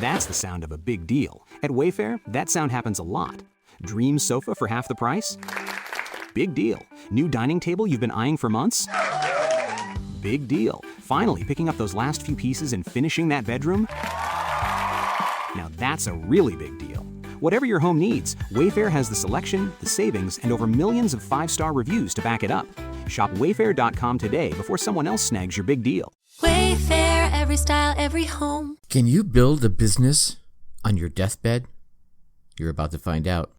That's the sound of a big deal. At Wayfair, that sound happens a lot. Dream sofa for half the price? Big deal. New dining table you've been eyeing for months? Big deal. Finally picking up those last few pieces and finishing that bedroom? Now that's a really big deal. Whatever your home needs, Wayfair has the selection, the savings, and over millions of 5-star reviews to back it up. Shop Wayfair.com today before someone else snags your big deal. Wayfair, every style, every home. Can you build a business on your deathbed? You're about to find out.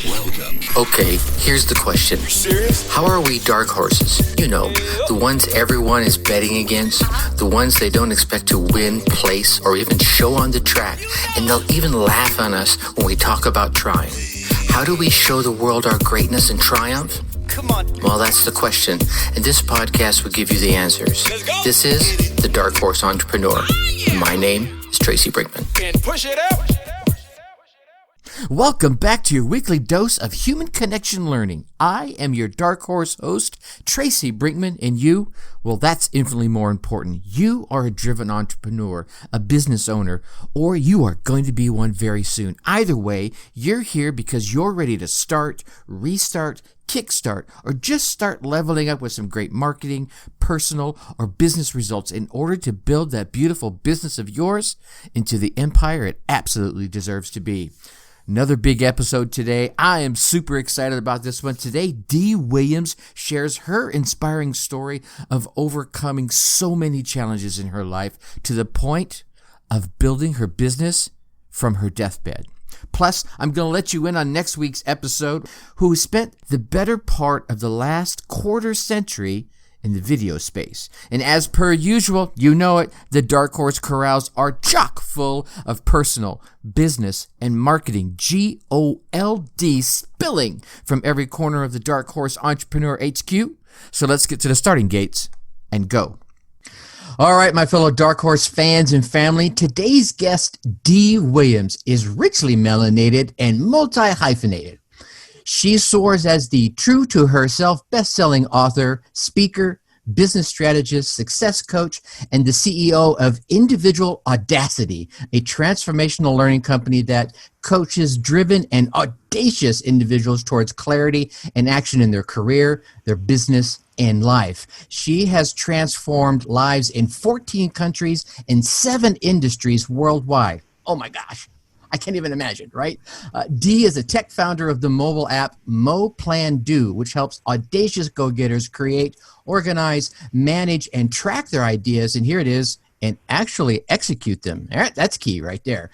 Welcome. Okay, here's the question. Serious? How are we dark horses? You know, the ones everyone is betting against, the ones they don't expect to win, place, or even show on the track, and they'll even laugh on us when we talk about trying. How do we show the world our greatness and triumph? Come on. Well, that's the question, and this podcast will give you the answers. This is The Dark Horse Entrepreneur. My name is Tracy Brinkman. And push it up. Welcome back to your weekly dose of human connection learning. I am your Dark Horse host, Tracy Brinkman, and you, well, that's infinitely more important. You are a driven entrepreneur, a business owner, or you are going to be one very soon. Either way, you're here because you're ready to start, restart, kickstart, or just start leveling up with some great marketing, personal, or business results in order to build that beautiful business of yours into the empire it absolutely deserves to be. Another big episode today. I am super excited about this one. Today, Dee Williams shares her inspiring story of overcoming so many challenges in her life to the point of building her business from her deathbed. Plus, I'm going to let you in on next week's episode, who spent the better part of the last quarter century in the video space. And as per usual, you know it, the Dark Horse Corrals are chock full of personal, business, and marketing GOLD spilling from every corner of the Dark Horse Entrepreneur HQ. So let's get to the starting gates and go. All right, my fellow Dark Horse fans and family, today's guest, Dee Williams, is richly melanated and multi-hyphenated. She soars as the true-to-herself best-selling author, speaker, business strategist, success coach, and the CEO of Individual Audacity, a transformational learning company that coaches driven and audacious individuals towards clarity and action in their career, their business, and life. She has transformed lives in 14 countries and 7 industries worldwide. Oh my gosh. I can't even imagine, right? Dee is a tech founder of the mobile app Mo Plan Do, which helps audacious go-getters create, organize, manage, and track their ideas, and here it is, and actually execute them. All right, that's key right there.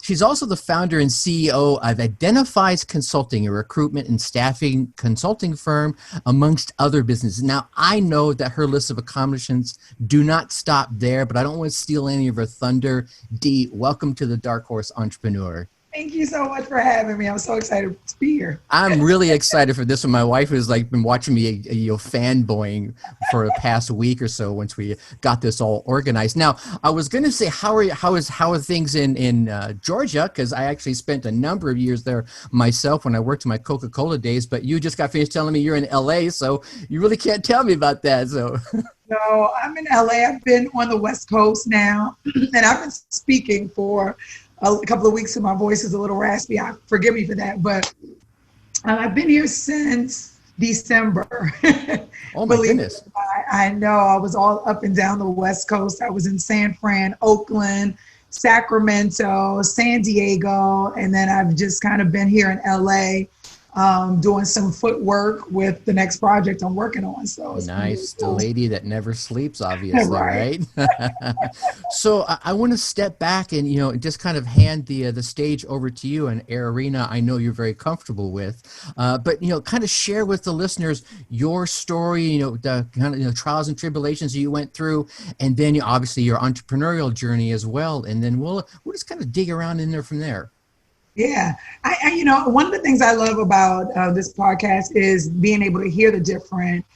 She's also the founder and CEO of Identifies Consulting, a recruitment and staffing consulting firm, amongst other businesses. Now, I know that her list of accomplishments do not stop there, but I don't want to steal any of her thunder. Dee, welcome to the Dark Horse Entrepreneur. Thank you so much for having me. I'm so excited to be here. I'm really excited for this one. My wife has been watching me, fanboying for the past week or so once we got this all organized. Now, I was going to say, how are things in Georgia? Because I actually spent a number of years there myself when I worked in my Coca-Cola days. But you just got finished telling me you're in LA, so you really can't tell me about that. So. No, I'm in LA. I've been on the West Coast now, and I've been speaking for a couple of weeks, and my voice is a little raspy. Forgive me for that, but I've been here since December. Oh my goodness. I know. I was all up and down the West Coast. I was in San Fran, Oakland, Sacramento, San Diego, and then I've just kind of been here in LA doing some footwork with the next project I'm working on. So it's nice. Really cool. The lady that never sleeps, obviously, right? So I want to step back and, just kind of hand the stage over to you, an air arena I know you're very comfortable with. But, kind of share with the listeners your story, the kind of trials and tribulations you went through, and then obviously your entrepreneurial journey as well. And then we'll just kind of dig around in there from there. Yeah. I one of the things I love about this podcast is being able to hear the different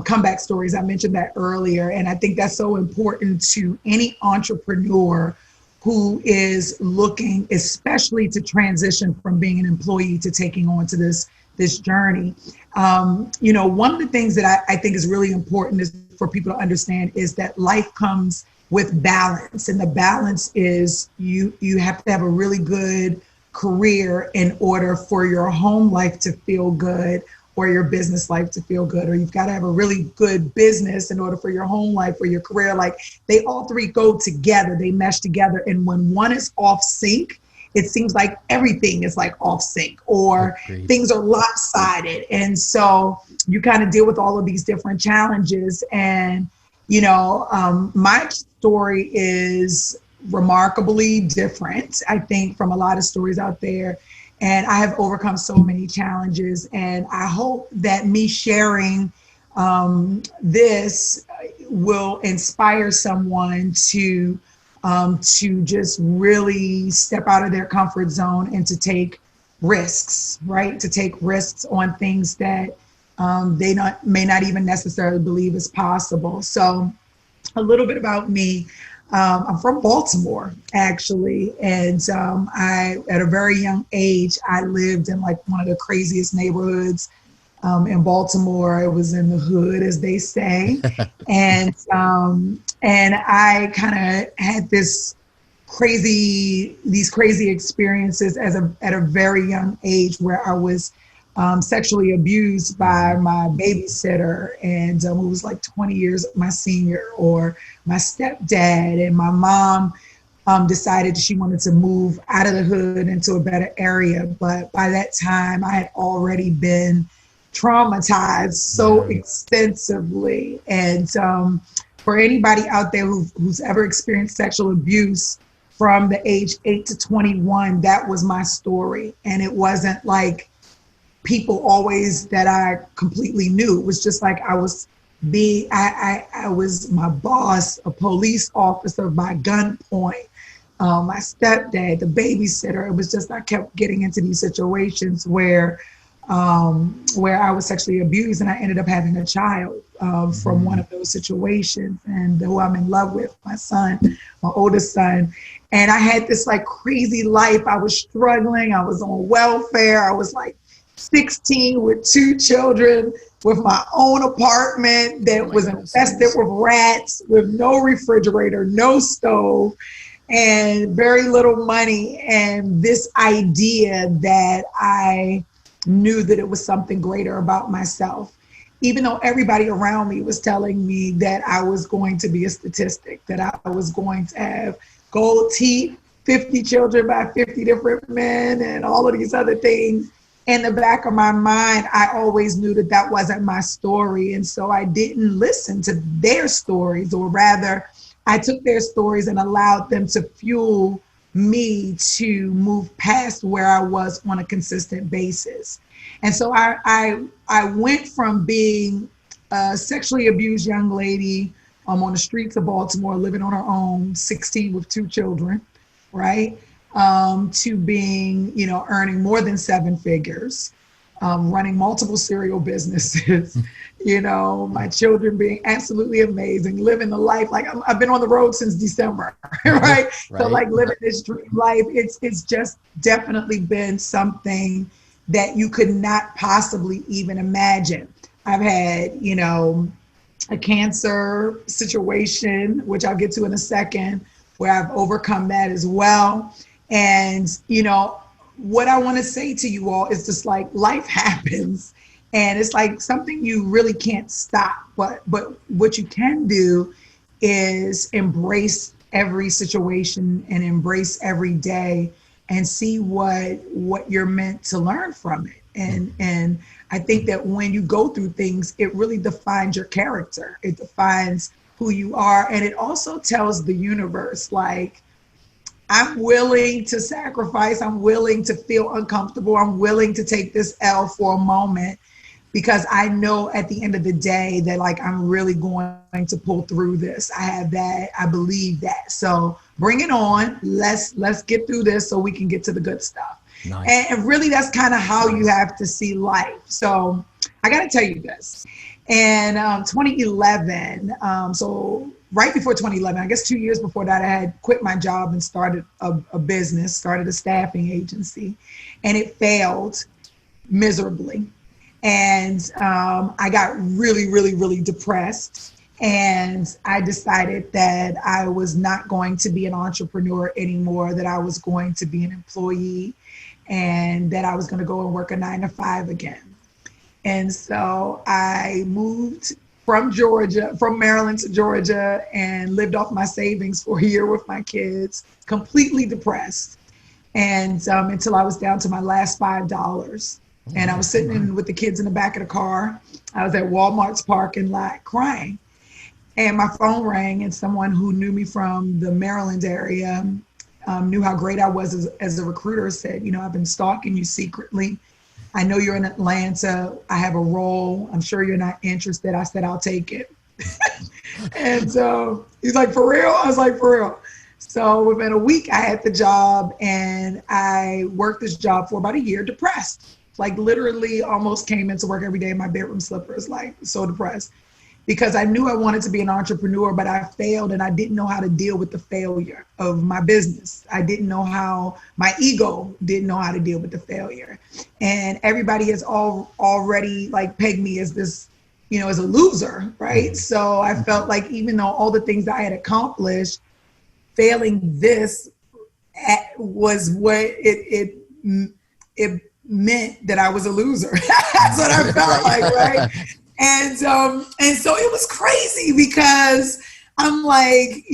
comeback stories. I mentioned that earlier. And I think that's so important to any entrepreneur who is looking, especially to transition from being an employee to taking on to this journey. One of the things that I think is really important is for people to understand is that life comes with balance. And the balance is you have to have a really good career in order for your home life to feel good, or your business life to feel good, or you've got to have a really good business in order for your home life or your career. Like, they all three go together, they mesh together. And when one is off sync, it seems like everything is like off sync, or things are lopsided. And so you kind of deal with all of these different challenges. And, my story is remarkably different, I think, from a lot of stories out there. And I have overcome so many challenges. And I hope that me sharing this will inspire someone to just really step out of their comfort zone and to take risks, right? To take risks on things that they may not even necessarily believe is possible. So a little bit about me. I'm from Baltimore, actually. And at a very young age, I lived in like one of the craziest neighborhoods in Baltimore. It was in the hood, as they say. And I kind of had these crazy experiences at a very young age, where I was sexually abused by my babysitter, and who was like 20 years my senior, or my stepdad. And my mom decided she wanted to move out of the hood into a better area. But by that time, I had already been traumatized so extensively. And for anybody out there who's ever experienced sexual abuse from the age 8 to 21, that was my story. And it wasn't like people always that I completely knew. It was just like I was my boss, a police officer by gunpoint, my stepdad, the babysitter. It was just, I kept getting into these situations where I was sexually abused, and I ended up having a child from one of those situations, and who I'm in love with, my son, my oldest son. And I had this like crazy life. I was struggling. I was on welfare. I was like 16 with 2 children, with my own apartment that was infested with rats, with no refrigerator, no stove, and very little money. And this idea that I knew that it was something greater about myself, even though everybody around me was telling me that I was going to be a statistic, that I was going to have gold teeth, 50 children by 50 different men, and all of these other things. In the back of my mind, I always knew that that wasn't my story. And so I didn't listen to their stories, or rather, I took their stories and allowed them to fuel me to move past where I was on a consistent basis. And so I went from being a sexually abused young lady on the streets of Baltimore, living on her own, 16 with 2 children, right? To being, earning more than 7 figures, running multiple cereal businesses, my children being absolutely amazing, living the life. Like, I've been on the road since December, right? So like living this dream life, it's just definitely been something that you could not possibly even imagine. I've had, a cancer situation, which I'll get to in a second, where I've overcome that as well. And, what I want to say to you all is just like, life happens, and it's like something you really can't stop. But what you can do is embrace every situation and embrace every day and see what you're meant to learn from it. And I think that when you go through things, it really defines your character. It defines who you are. And it also tells the universe, like, I'm willing to sacrifice. I'm willing to feel uncomfortable. I'm willing to take this L for a moment, because I know at the end of the day that, like, I'm really going to pull through this. I have that. I believe that. So bring it on. Let's get through this so we can get to the good stuff. Nice. And really, that's kind of how you have to see life. So I got to tell you this. In 2011, so right before 2011, I guess 2 years before that, I had quit my job and started a business, started a staffing agency, and it failed miserably. And I got really, really, really depressed. And I decided that I was not going to be an entrepreneur anymore, that I was going to be an employee, and that I was going to go and work a 9-to-5 again. And so I moved from Maryland to Georgia, and lived off my savings for a year with my kids, completely depressed. And until I was down to my last $5. And I was sitting with the kids in the back of the car. I was at Walmart's parking lot crying. And my phone rang, and someone who knew me from the Maryland area, knew how great I was as a recruiter, said, I've been stalking you secretly. I know you're in Atlanta. I have a role. I'm sure you're not interested. I said, I'll take it. And so he's like, for real? I was like, for real. So within a week, I had the job, and I worked this job for about a year, depressed. Like literally almost came into work every day in my bedroom slippers, like so depressed, because I knew I wanted to be an entrepreneur, but I failed, and I didn't know how to deal with the failure of my business. I didn't know how, my ego didn't know how to deal with the failure. And everybody has already like pegged me as this, as a loser, right? So I felt like even though all the things that I had accomplished, failing this was what it meant that I was a loser. That's what I felt like, right? And so it was crazy, because I'm like,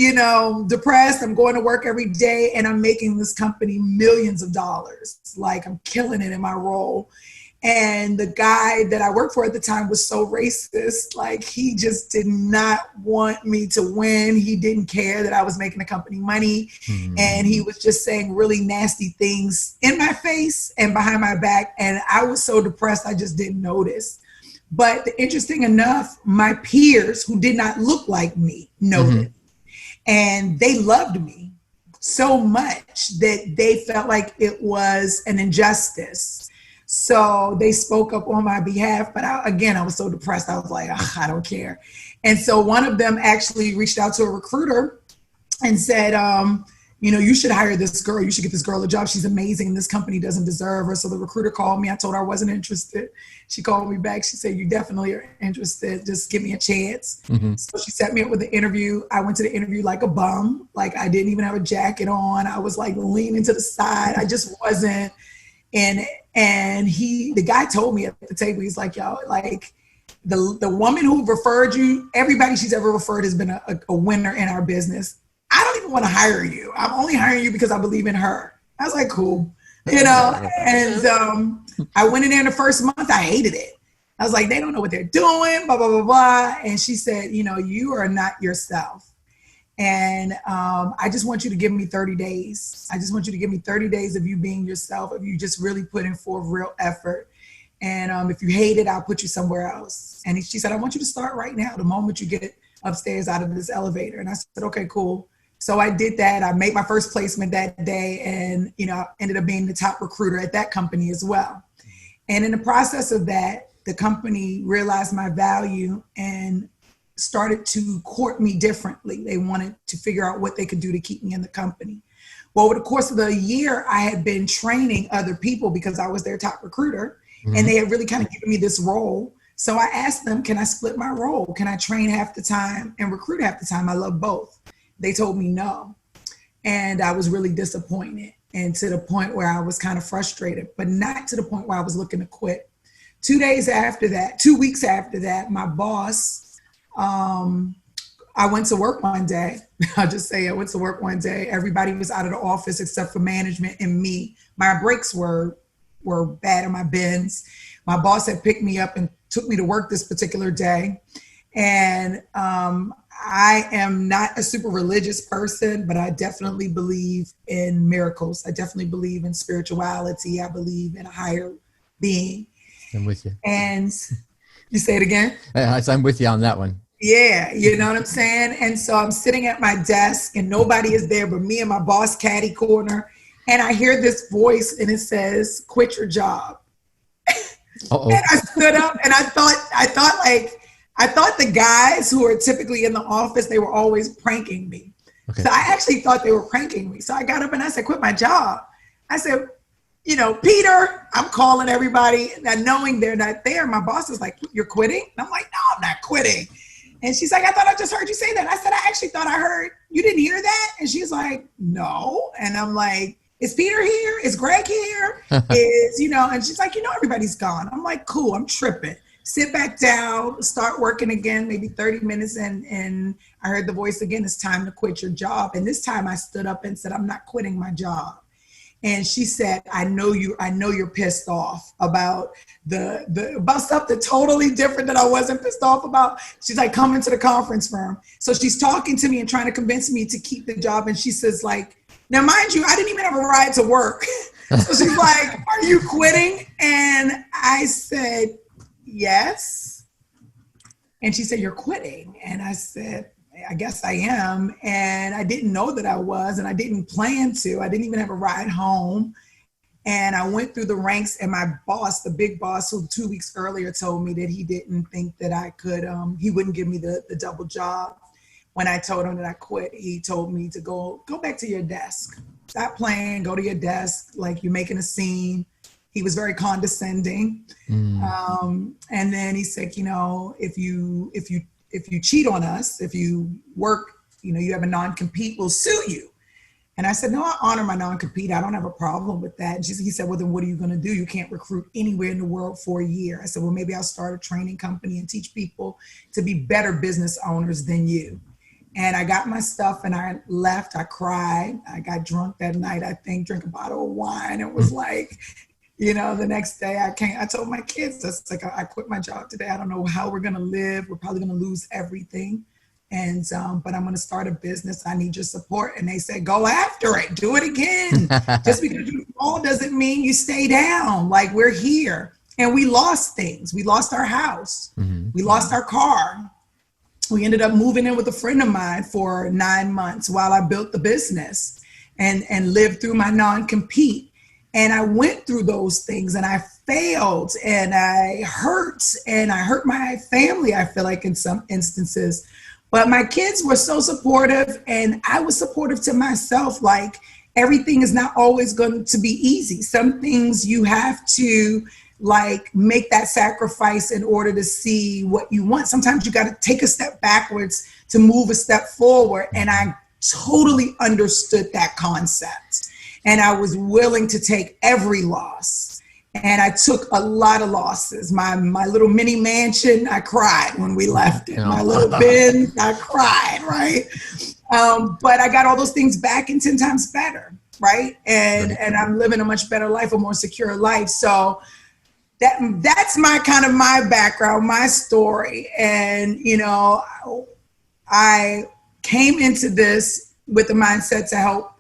depressed. I'm going to work every day, and I'm making this company millions of dollars. Like I'm killing it in my role. And the guy that I worked for at the time was so racist. Like he just did not want me to win. He didn't care that I was making the company money. And he was just saying really nasty things in my face and behind my back. And I was so depressed, I just didn't notice. But interesting enough, my peers who did not look like me noticed. And they loved me so much that they felt like it was an injustice. So they spoke up on my behalf, but I was so depressed. I was like, I don't care. And so one of them actually reached out to a recruiter and said, you should hire this girl. You should get this girl a job. She's amazing. This company doesn't deserve her. So the recruiter called me. I told her I wasn't interested. She called me back. She said, you definitely are interested. Just give me a chance. So she set me up with the interview. I went to the interview like a bum. Like I didn't even have a jacket on. I was like leaning to the side. I just wasn't. And the guy told me at the table, he's like, yo, like the woman who referred you, everybody she's ever referred has been a winner in our business. I don't even want to hire you. I'm only hiring you because I believe in her. I was like, cool, and I went in there in the first month. I hated it. I was like, they don't know what they're doing, blah, blah, blah, blah. And she said, you are not yourself. And I just want you to give me 30 days. I just want you to give me 30 days of you being yourself, of you just really putting forth real effort. And if you hate it, I'll put you somewhere else. And she said, I want you to start right now, the moment you get upstairs out of this elevator. And I said, okay, cool. So I did that. I made my first placement that day, and ended up being the top recruiter at that company as well. And in the process of that, the company realized my value and started to court me differently. They wanted to figure out what they could do to keep me in the company. Well, over the course of the year, I had been training other people because I was their top recruiter, and they had really kind of given me this role. So I asked them, can I split my role? Can I train half the time and recruit half the time? I love both. They told me no. And I was really disappointed, and to the point where I was kind of frustrated, but not to the point where I was looking to quit. 2 weeks after that, my boss, I went to work one day. I'll just say I went to work one day. Everybody was out of the office except for management and me. My breaks were bad in my bins. My boss had picked me up and took me to work this particular day. And I am not a super religious person, but I definitely believe in miracles. I definitely believe in spirituality. I believe in a higher being. I'm with you. And you say it again? I'm with you on that one. Yeah, you know what I'm saying? And so I'm sitting at my desk and nobody is there but me and my boss caddy corner. And I hear this voice and it says, quit your job. And I stood up and I thought the guys who are typically in the office, they were always pranking me. Okay. So I actually thought they were pranking me. So I got up and I said, quit my job. I said, Peter, I'm calling everybody. Now knowing they're not there, my boss is like, you're quitting? And I'm like, no, I'm not quitting. And she's like, I thought I just heard you say that. I said, I actually thought I heard, you didn't hear that? And she's like, no. And I'm like, is Peter here? Is Greg here? And she's like, everybody's gone. I'm like, cool, I'm tripping. Sit back down, start working again, maybe 30 minutes. And I heard the voice again, it's time to quit your job. And this time I stood up and said, I'm not quitting my job. And she said, I know you're pissed off about about stuff that's totally different that I wasn't pissed off about. She's like, come into the conference room. So she's talking to me and trying to convince me to keep the job. And she says, like, now mind you, I didn't even have a ride to work. So she's like, are you quitting? And I said, yes. And she said, you're quitting. And I said, I guess I am. And I didn't know that I was, and I didn't plan to. I didn't even have a ride home. And I went through the ranks, and my boss, the big boss, who 2 weeks earlier told me that he didn't think that I could, he wouldn't give me the double job. When I told him that I quit, he told me to go back to your desk. Stop playing, go to your desk, like you're making a scene. He was very condescending. And then he said, if you cheat on us, if you work, you have a non-compete, we'll sue you. And I said, no, I honor my non-compete. I don't have a problem with that. He said, well, then what are you going to do? You can't recruit anywhere in the world for a year. I said, well, maybe I'll start a training company and teach people to be better business owners than you. And I got my stuff and I left. I cried. I got drunk that night, I think, drank a bottle of wine. It was like, the next day I told my kids, I quit my job today. I don't know how we're going to live. We're probably going to lose everything. And, but I'm going to start a business. I need your support. And they said, go after it. Do it again. Just because you fall doesn't mean you stay down. Like, we're here. And we lost things. We lost our house. Mm-hmm. We lost our car. We ended up moving in with a friend of mine for 9 months while I built the business and lived through my non-compete. And I went through those things and I failed and I hurt my family, I feel like, in some instances. But my kids were so supportive and I was supportive to myself. Like, everything is not always going to be easy. Some things you have to make that sacrifice in order to see what you want. Sometimes you got to take a step backwards to move a step forward. And I totally understood that concept. And I was willing to take every loss. And I took a lot of losses. My little mini mansion, I cried when we left it. My little bin, I cried, right? But I got all those things back and 10 times better, right? And I'm living a much better life, a more secure life. So that's my background, my story. And, I came into this with the mindset to help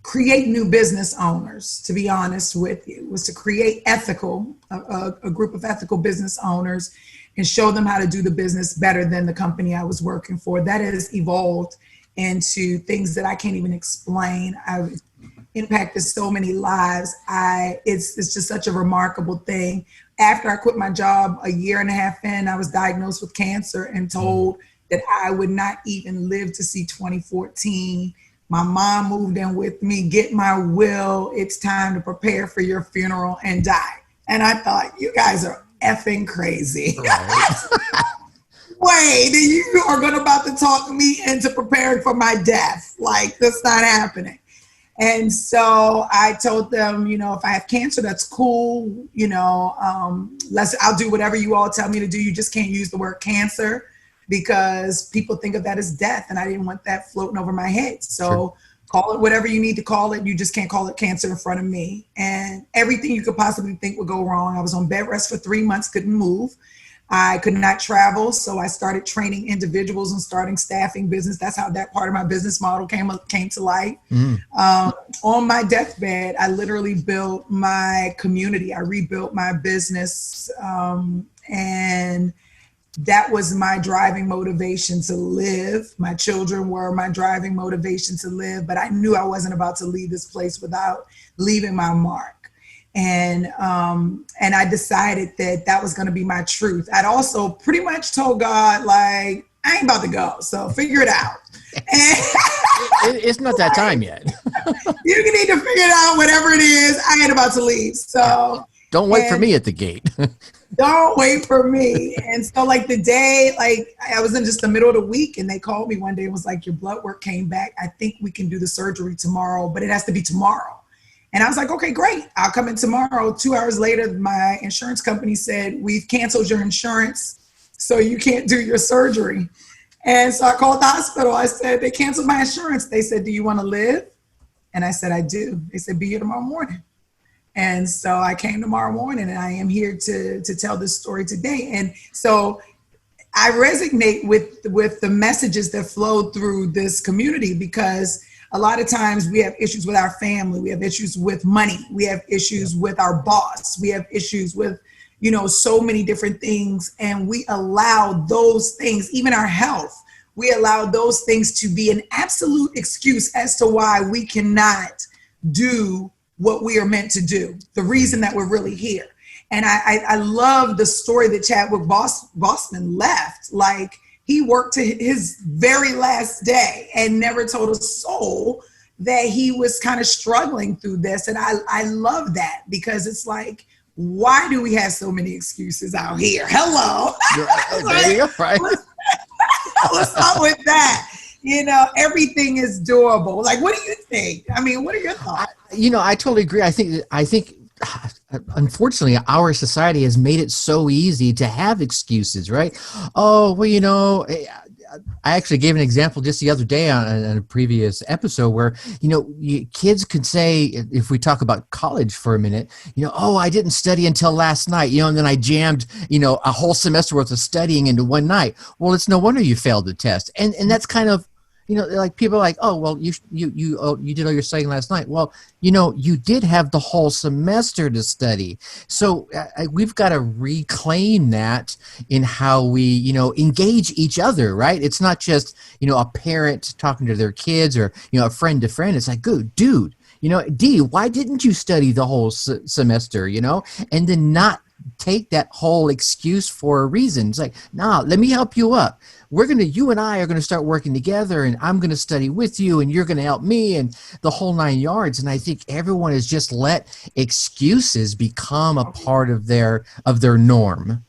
create new business owners, to be honest with you, was to create a group of ethical business owners and show them how to do the business better than the company I was working for. That has evolved into things that I can't even explain. I've impacted so many lives. It's just such a remarkable thing. After I quit my job a year and a half in, I was diagnosed with cancer and told that I would not even live to see 2014. My mom moved in with me, get my will. It's time to prepare for your funeral and die. And I thought, you guys are effing crazy. Right. Wait, you are about to talk me into preparing for my death. Like, that's not happening. And so I told them, if I have cancer, that's cool. I'll do whatever you all tell me to do. You just can't use the word cancer, because people think of that as death, and I didn't want that floating over my head. So sure. Call it whatever you need to call it. You just can't call it cancer in front of me. And everything you could possibly think would go wrong. I was on bed rest for 3 months, couldn't move. I could not travel. So I started training individuals and starting staffing business. That's how that part of my business model came to light. On my deathbed, I literally built my community. I rebuilt my business. And that was my driving motivation to live. My children were my driving motivation to live, but I knew I wasn't about to leave this place without leaving my mark. And I decided that was going to be my truth. I'd also pretty much told God, I ain't about to go, so figure it out. It's not that time yet. You need to figure it out, whatever it is. I ain't about to leave. So don't wait for me at the gate. Don't wait for me. And so like the day, like I was in just the middle of the week and they called me one day and was like, your blood work came back. I think we can do the surgery tomorrow, but it has to be tomorrow. And I was like, okay, great. I'll come in tomorrow. 2 hours later, my insurance company said, we've canceled your insurance, so you can't do your surgery. And so I called the hospital. I said, they canceled my insurance. They said, do you want to live? And I said, I do. They said, be here tomorrow morning. And so I came tomorrow morning, and I am here to tell this story today. And so I resonate with the messages that flow through this community, because a lot of times we have issues with our family. We have issues with money. We have issues with our boss. We have issues with, so many different things. And we allow those things, even our health, we allow those things to be an absolute excuse as to why we cannot do what we are meant to do, the reason that we're really here. And I love the story that Chadwick Boseman left. Like, he worked to his very last day and never told a soul that he was kind of struggling through this. And I love that, because it's like, why do we have so many excuses out here? Hello. There you go, right? Let's start with that. Everything is doable. Like, what do you think? I mean, what are your thoughts? I totally agree. I think unfortunately our society has made it so easy to have excuses, right? Oh, well, I actually gave an example just the other day on a previous episode where, kids could say, if we talk about college for a minute, oh, I didn't study until last night, and then I jammed, a whole semester worth of studying into one night. Well, it's no wonder you failed the test. And that's kind of, like people are like, oh, well, you did all your studying last night. Well, you did have the whole semester to study. So we've got to reclaim that in how we, engage each other, right? It's not just, a parent talking to their kids or, a friend to friend. It's like, good dude, Dee, why didn't you study the whole semester, and then not take that whole excuse for a reason. It's like, nah, let me help you up. You and I are going to start working together, and I'm going to study with you, and you're going to help me, and the whole 9 yards. And I think everyone has just let excuses become a part of their norm.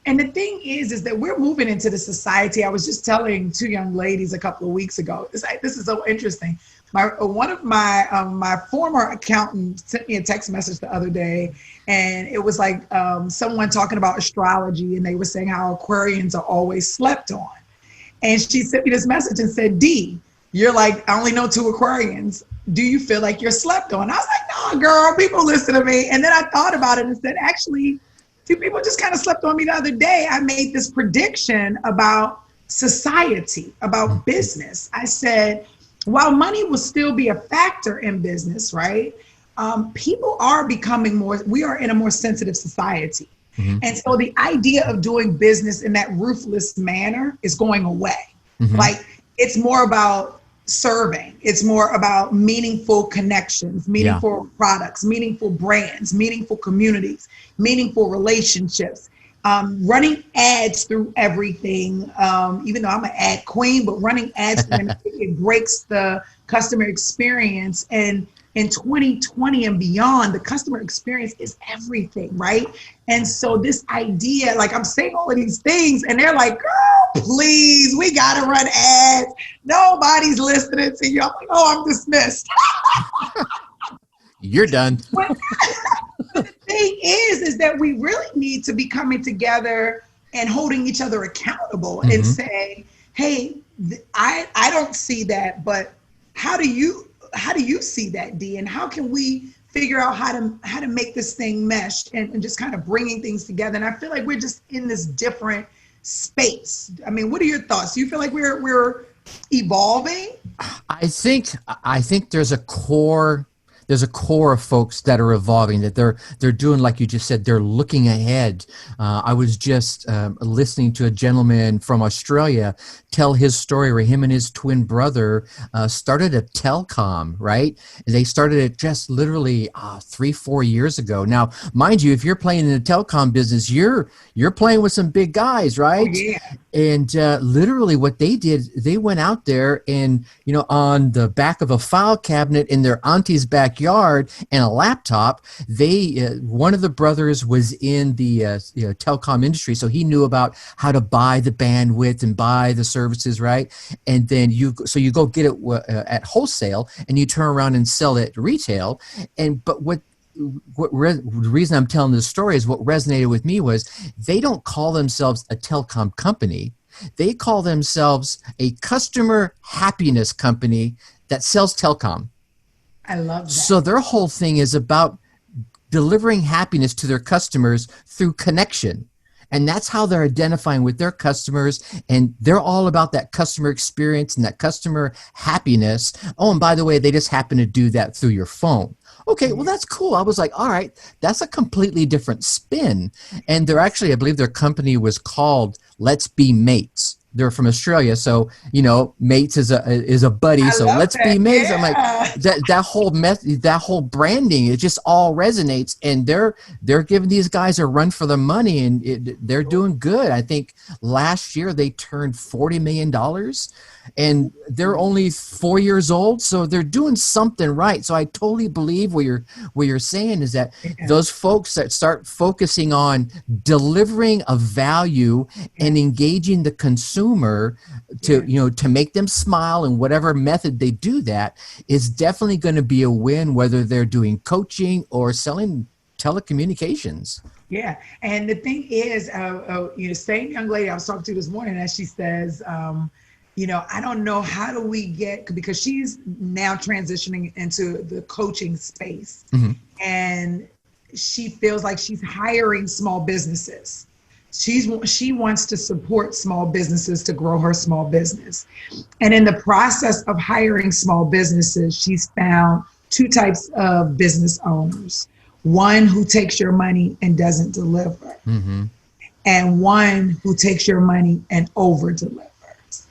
And the thing is that we're moving into the society. I was just telling two young ladies a couple of weeks ago. This is so interesting. One of my former accountants sent me a text message the other day, and it was like someone talking about astrology, and they were saying how Aquarians are always slept on. And she sent me this message and said, Dee, you're like, I only know 2 Aquarians. Do you feel like you're slept on? I was like, no, girl, people listen to me. And then I thought about it and said, actually, 2 people just kind of slept on me the other day. I made this prediction about society, about business. I said, while money will still be a factor in business, right? People are becoming we are in a more sensitive society. Mm-hmm. And so the idea of doing business in that ruthless manner is going away. Mm-hmm. Like, it's more about serving. It's more about meaningful connections, meaningful products, meaningful brands, meaningful communities, meaningful relationships. Running ads through everything, even though I'm an ad queen, but running ads through it breaks the customer experience. And in 2020 and beyond, the customer experience is everything, right? And so this idea, like, I'm saying all of these things, and they're like, girl, please, we got to run ads. Nobody's listening to you. I'm like, oh, I'm dismissed. You're done. The thing is that we really need to be coming together and holding each other accountable, mm-hmm. and saying, hey, I don't see that, but how do you see that, Dee? And how can we figure out how to make this thing mesh and just kind of bringing things together? And I feel like we're just in this different space. I mean, what are your thoughts? Do you feel like we're evolving? I think there's a core of folks that are evolving, that they're doing, like you just said, they're looking ahead. I was just listening to a gentleman from Australia tell his story where him and his twin brother started a telecom, right? They started it just literally 3-4 years ago. Now, mind you, if you're playing in the telecom business, you're playing with some big guys, right? Oh, yeah. And literally what they did, they went out there and, on the back of a file cabinet in their auntie's backyard, backyard and a laptop. One of the brothers was in the telecom industry, so he knew about how to buy the bandwidth and buy the services, right? And then you go get it at wholesale, and you turn around and sell it retail. But the reason I'm telling this story is what resonated with me was they don't call themselves a telecom company. They call themselves a customer happiness company that sells telecom. I love that. So their whole thing is about delivering happiness to their customers through connection. And that's how they're identifying with their customers. And they're all about that customer experience and that customer happiness. Oh, and by the way, they just happen to do that through your phone. Okay, well, that's cool. I was like, all right, that's a completely different spin. And they're actually, I believe their company was called Let's Be Mates. They're from Australia, so mates is a buddy. So let's be mates. Yeah. I'm like that whole branding. It just all resonates, and they're giving these guys a run for their money, and they're doing good. I think last year they turned $40 million, and they're only 4 years old, so they're doing something right. So I totally believe what you're saying is that those folks that start focusing on delivering a value and engaging the consumer to make them smile in whatever method they do that is definitely going to be a win, whether they're doing coaching or selling telecommunications. Yeah. And the thing is, same young lady I was talking to this morning, as she says, I don't know how do we get, because she's now transitioning into the coaching space. Mm-hmm. And she feels like she's hiring small businesses. She wants to support small businesses to grow her small business. And in the process of hiring small businesses, she's found two types of business owners. One who takes your money and doesn't deliver. Mm-hmm. And one who takes your money and over delivers.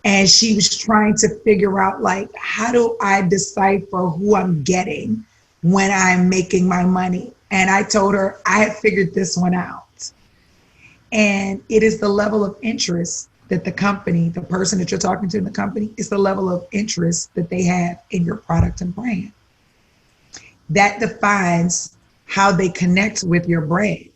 And she was trying to figure out, like, how do I decipher who I'm getting when I'm making my money? And I told her I had figured this one out. And it is the level of interest that the company, the person that you're talking to in the company, is the level of interest that they have in your product and brand. That defines how they connect with your brand.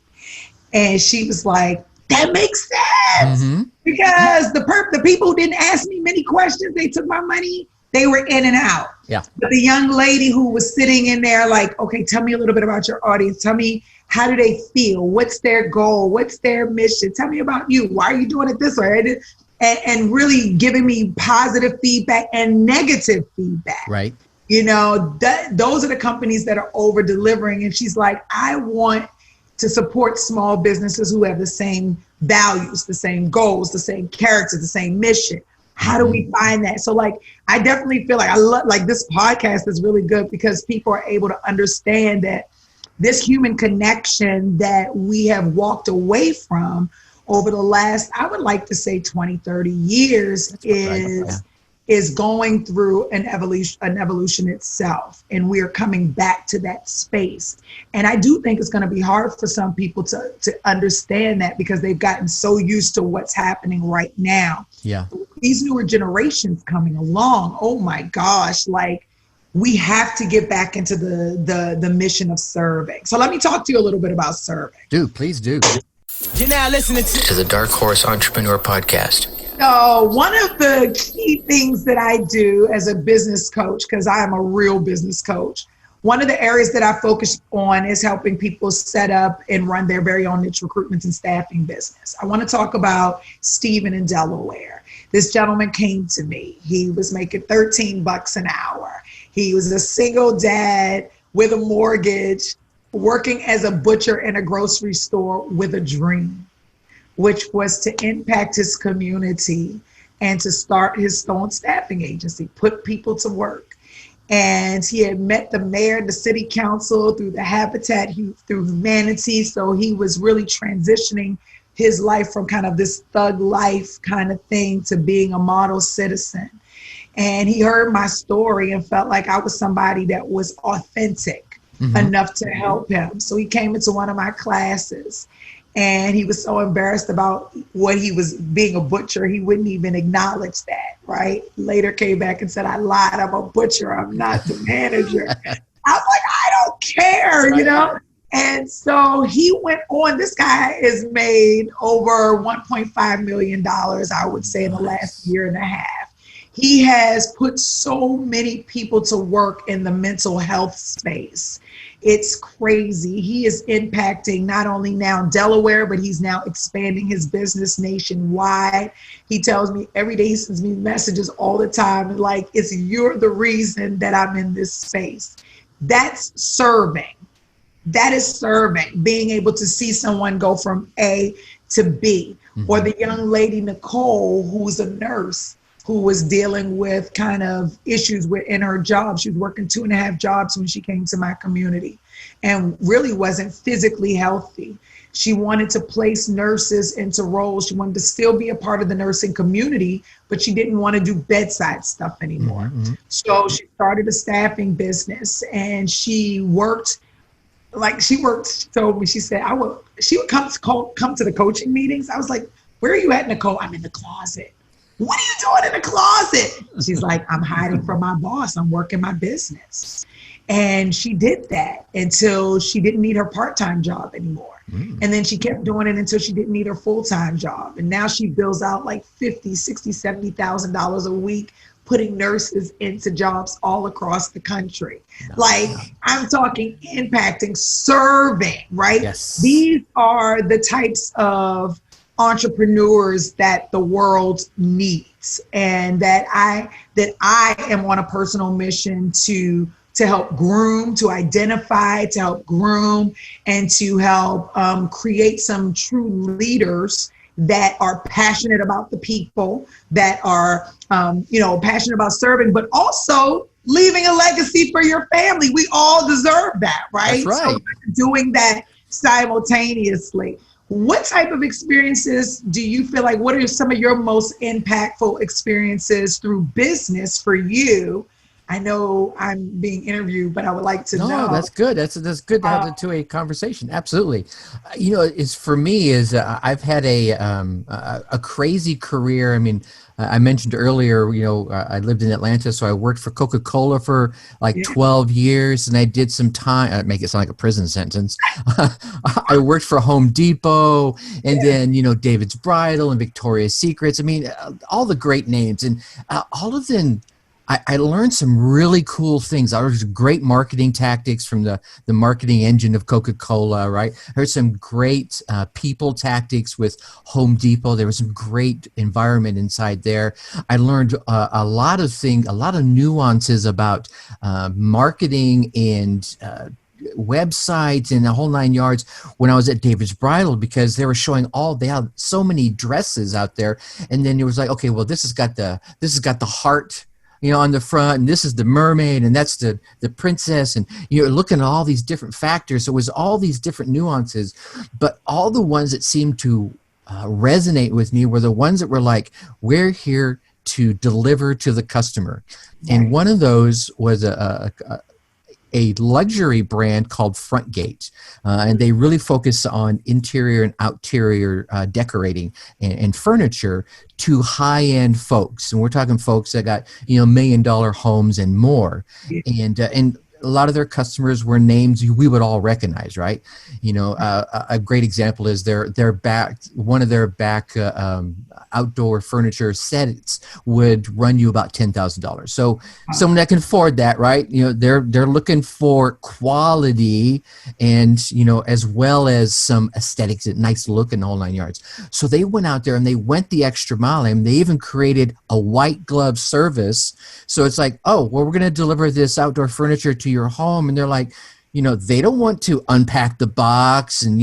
And she was like, that makes sense. Mm-hmm. Because the people who didn't ask me many questions, they took my money, they were in and out. Yeah. But the young lady who was sitting in there like, okay, tell me a little bit about your audience. Tell me, how do they feel? What's their goal? What's their mission? Tell me about you. Why are you doing it this way? And really giving me positive feedback and negative feedback. Right. Those are the companies that are over delivering. And she's like, I want to support small businesses who have the same values, the same goals, the same character, the same mission. How do we find that? So I definitely feel like this podcast is really good because people are able to understand that this human connection that we have walked away from over the last, I would like to say 20, 30 years is going through an evolution itself. And we are coming back to that space. And I do think it's going to be hard for some people to understand that because they've gotten so used to what's happening right now. Yeah. These newer generations coming along, oh my gosh, we have to get back into the mission of serving. So let me talk to you a little bit about serving. Please do. You're now listening to the Dark Horse Entrepreneur Podcast. So one of the key things that I do as a business coach, because I am a real business coach, one of the areas that I focus on is helping people set up and run their very own niche recruitment and staffing business. I want to talk about Stephen in Delaware. This gentleman came to me. He was making $13 an hour. He was a single dad with a mortgage, working as a butcher in a grocery store with a dream, which was to impact his community and to start his own staffing agency, put people to work. And he had met the mayor and the city council through the Habitat through Humanity. So he was really transitioning his life from kind of this thug life kind of thing to being a model citizen. And he heard my story and felt like I was somebody that was authentic enough to help him. So he came into one of my classes and he was so embarrassed about what he was being a butcher. He wouldn't even acknowledge that, right? Later came back and said, I lied, I'm a butcher, I'm not the manager. I was like, I don't care, you know? And so he went on. This guy has made over $1.5 million, I would say, in the last year and a half. He has put so many people to work in the mental health space. It's crazy. He is impacting not only now Delaware, but he's now expanding his business nationwide. He tells me every day, he sends me messages all the time, and like, you're the reason that I'm in this space. That's serving. That is serving, being able to see someone go from A to B. Or the young lady, Nicole, who's a nurse, who was dealing with kind of issues within her job. She was working 2.5 jobs when she came to my community and really wasn't physically healthy. She wanted to place nurses into roles. She wanted to still be a part of the nursing community, but she didn't want to do bedside stuff anymore. So she started a staffing business, and she worked. She told me, she said, she would come to the coaching meetings. I was like, where are you at, Nicole? I'm in the closet. What are you doing in the closet? She's like, I'm hiding from my boss. I'm working my business. And she did that until she didn't need her part-time job anymore. And then she kept doing it until she didn't need her full-time job. And now she bills out like $50,000, $60,000, $70,000 a week, putting nurses into jobs all across the country. Like, I'm talking impacting, serving, right? Yes. These are the types of entrepreneurs that the world needs, and that I am on a personal mission to help groom, to identify, to help groom, and to help create some true leaders that are passionate about the people, that are passionate about serving, but also leaving a legacy for your family. We all deserve that, right? That's right. So doing that simultaneously. What type of experiences do you feel like, what are some of your most impactful experiences through business for you? I know I'm being interviewed, but I would like to know. No, that's good. That's good to have a two-way conversation. Absolutely. It's for me is I've had a crazy career. I mean, I mentioned earlier, I lived in Atlanta, so I worked for Coca-Cola for 12 years, and I did some time. I make it sound like a prison sentence. I worked for Home Depot, and then David's Bridal and Victoria's Secrets. I mean, all the great names, and all of them. I learned some really cool things. I learned great marketing tactics from the marketing engine of Coca-Cola, right? I heard some great people tactics with Home Depot. There was some great environment inside there. I learned a lot of things, a lot of nuances about marketing and websites and the whole 9 yards when I was at David's Bridal, because they were showing they had so many dresses out there. And then it was like, okay, well, this has got the heart, on the front, and this is the mermaid, and that's the princess, and you're looking at all these different factors. So it was all these different nuances, but all the ones that seemed to resonate with me were the ones that were like, we're here to deliver to the customer. And one of those was a luxury brand called Frontgate, and they really focus on interior and outerior decorating and furniture to high-end folks. And we're talking folks that got $1 million homes and more, and a lot of their customers were names we would all recognize, right? A great example is one of their back outdoor furniture sets would run you about $10,000. So someone that can afford that, right? They're looking for quality and, as well as some aesthetics, a nice look in the whole 9 yards. So they went out there and they went the extra mile, and they even created a white glove service. So it's like, oh, well, we're going to deliver this outdoor furniture to your home. And they're like, they don't want to unpack the box, and,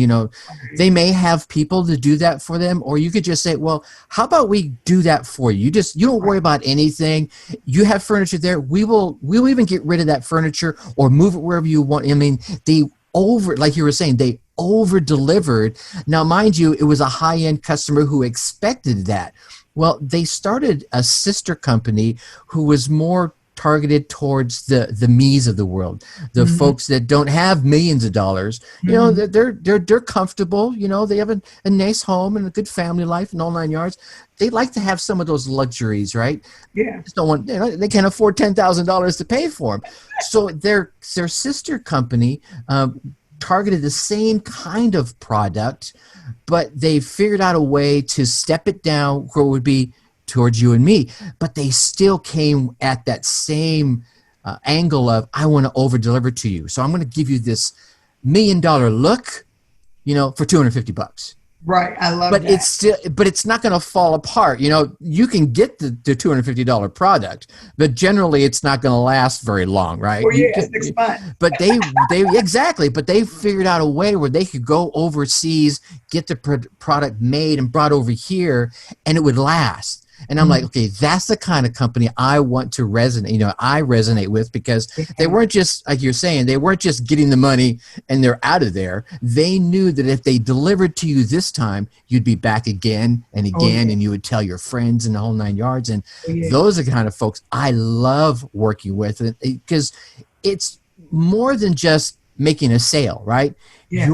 they may have people to do that for them. Or you could just say, well, how about we do that for you? You don't worry about anything. You have furniture there. We'll even get rid of that furniture or move it wherever you want. I mean, like you were saying, they over delivered. Now, mind you, it was a high-end customer who expected that. Well, they started a sister company who was more targeted towards the me's of the world, the folks that don't have millions of dollars. You know, they're comfortable. You know, they have a nice home and a good family life and all 9 yards. They like to have some of those luxuries, right? Yeah. Just don't want, you know, they can't afford $10,000 to pay for them. So their sister company targeted the same kind of product, but they figured out a way to step it down where it would be towards you and me, but they still came at that same angle of, I want to over deliver to you. So I'm going to give you this $1 million look, you know, for $250. Right. I love but that. It's not going to fall apart. You know, you can get the $250 product, but generally it's not going to last very long, right? Oh, yeah, 6 months. But they exactly, but they figured out a way where they could go overseas, get the product made and brought over here, and it would last. And I'm like, okay, that's the kind of company I want to resonate. You know, I resonate with, because they weren't just, like you're saying, they weren't just getting the money and they're out of there. They knew that if they delivered to you this time, you'd be back again and again, and you would tell your friends and the whole 9 yards. And those are the kind of folks I love working with, because it's more than just making a sale, right? Yeah.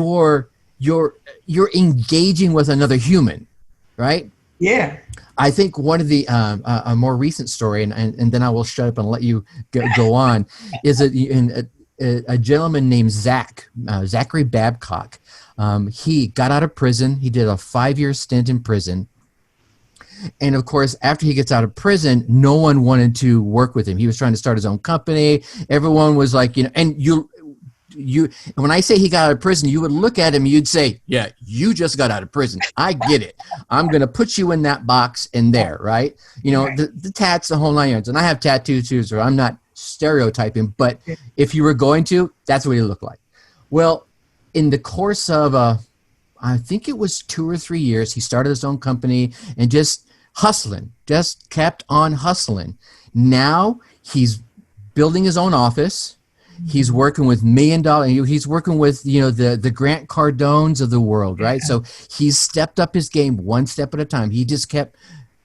You're engaging with another human, right? Yeah. I think one of the a more recent story, and then I will shut up and let you go on, is a gentleman named Zachary Babcock. He got out of prison. He did a 5-year stint in prison. And of course, after he gets out of prison, no one wanted to work with him. He was trying to start his own company. Everyone was like, you know, and when I say he got out of prison, you would look at him, you'd say, yeah, you just got out of prison. I get it. I'm going to put you in that box in there, right? You know, the tats, the whole 9 yards. And I have tattoos too, so I'm not stereotyping, but if you were going to, that's what he looked like. Well, in the course of, I think it was 2 or 3 years, he started his own company and just hustling, just kept on hustling. Now he's building his own office. He's working with $1 million. He's working with, you know, the Grant Cardones of the world, right? So he's stepped up his game one step at a time. He just kept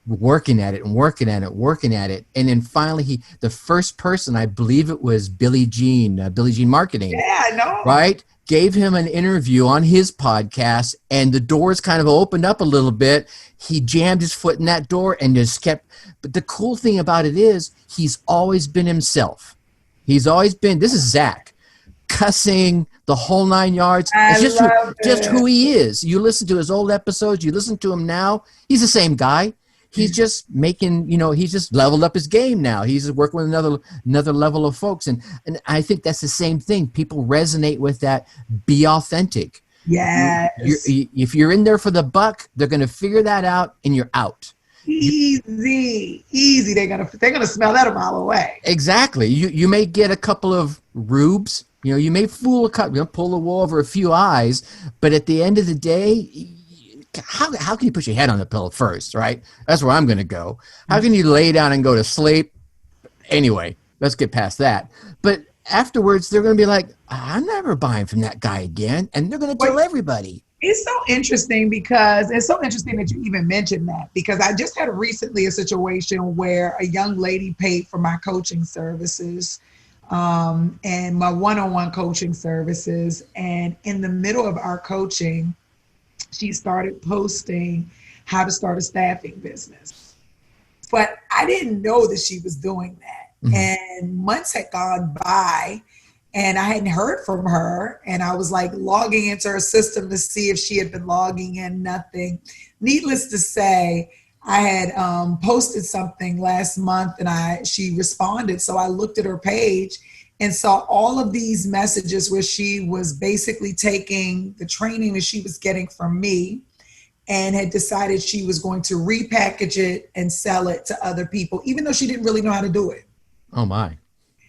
working at it and working at it. And then finally, the first person, I believe it was Billie Jean Marketing. Yeah, I know. Right? Gave him an interview on his podcast, and the doors kind of opened up a little bit. He jammed his foot in that door and just kept. But the cool thing about it is he's always been himself. He's always been, this is Zach, cussing the whole 9 yards. It's just who he is. You listen to his old episodes, you listen to him now, he's the same guy. He's just making, you know, he's just leveled up his game now. He's working with another level of folks. And I think that's the same thing. People resonate with that. Be authentic. Yes. If you're in there for the buck, they're going to figure that out and you're out. Easy. They're gonna smell that a mile away. Exactly. You may get a couple of rubes. You know, you may fool pull the wool over a few eyes, but at the end of the day, how can you put your head on the pillow first, right? That's where I'm going to go. How can you lay down and go to sleep? Anyway, let's get past that. But afterwards, they're going to be like, I'm never buying from that guy again, and they're going to tell everybody. It's so interesting because it's so interesting that you even mentioned that, because I just had recently a situation where a young lady paid for my coaching services and my one-on-one coaching services. And in the middle of our coaching, she started posting how to start a staffing business. But I didn't know that she was doing that. Mm-hmm. And months had gone by and I hadn't heard from her. And I was like logging into her system to see if she had been logging in, nothing. Needless to say, I had posted something last month and she responded. So I looked at her page and saw all of these messages where she was basically taking the training that she was getting from me and had decided she was going to repackage it and sell it to other people, even though she didn't really know how to do it. Oh my.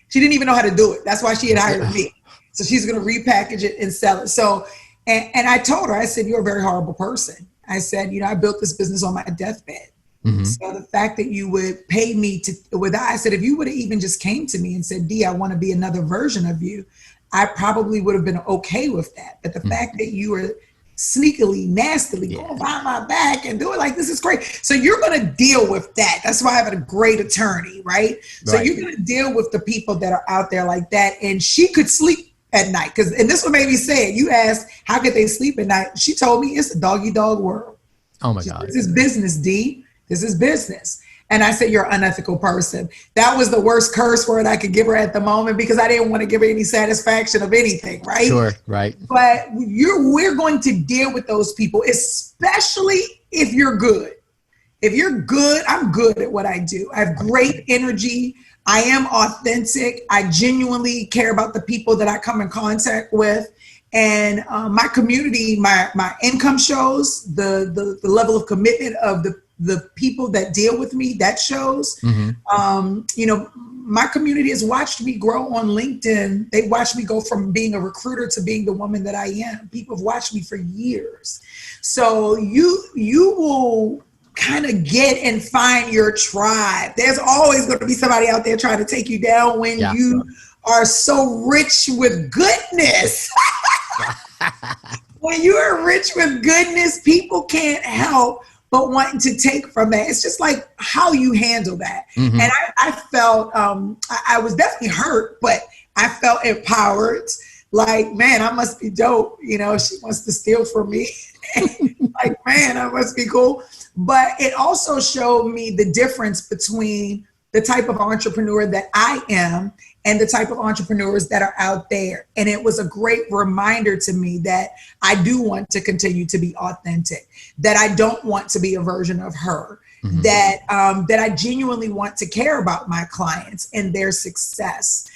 She didn't even know how to do it. That's why she had hired me. So she's going to repackage it and sell it. So, and I told her, I said, you're a very horrible person. I said, I built this business on my deathbed. Mm-hmm. So the fact that you would pay me I said, if you would have even just came to me and said, Dee, I want to be another version of you, I probably would have been okay with that. But the fact that you were sneakily, nastily going behind my back and do it like, this is great. So you're going to deal with that. That's why I have a great attorney, right? So you're going to deal with the people that are out there like that. And she could sleep at night. And this what made me say it. You asked, how could they sleep at night? She told me it's a doggy dog world. Oh my God. This is business, Dee. This is business. And I said, you're an unethical person. That was the worst curse word I could give her at the moment because I didn't want to give her any satisfaction of anything, right? Sure, right. But we're going to deal with those people, especially if you're good. If you're good, I'm good at what I do. I have great energy. I am authentic. I genuinely care about the people that I come in contact with. And my community, my income shows, the level of commitment of the people that deal with me, that shows. My community has watched me grow on LinkedIn. They watched me go from being a recruiter to being the woman that I am. People have watched me for years. So you will kind of get and find your tribe. There's always going to be somebody out there trying to take you down when you are so rich with goodness. When you are rich with goodness, people can't help but wanting to take from that. It's just like how you handle that. And I felt, I was definitely hurt, but I felt empowered. Like, man, I must be dope. You know, she wants to steal from me. Like, man, I must be cool. But it also showed me the difference between the type of entrepreneur that I am and the type of entrepreneurs that are out there. And it was a great reminder to me that I do want to continue to be authentic, that I don't want to be a version of her, that I genuinely want to care about my clients and their success,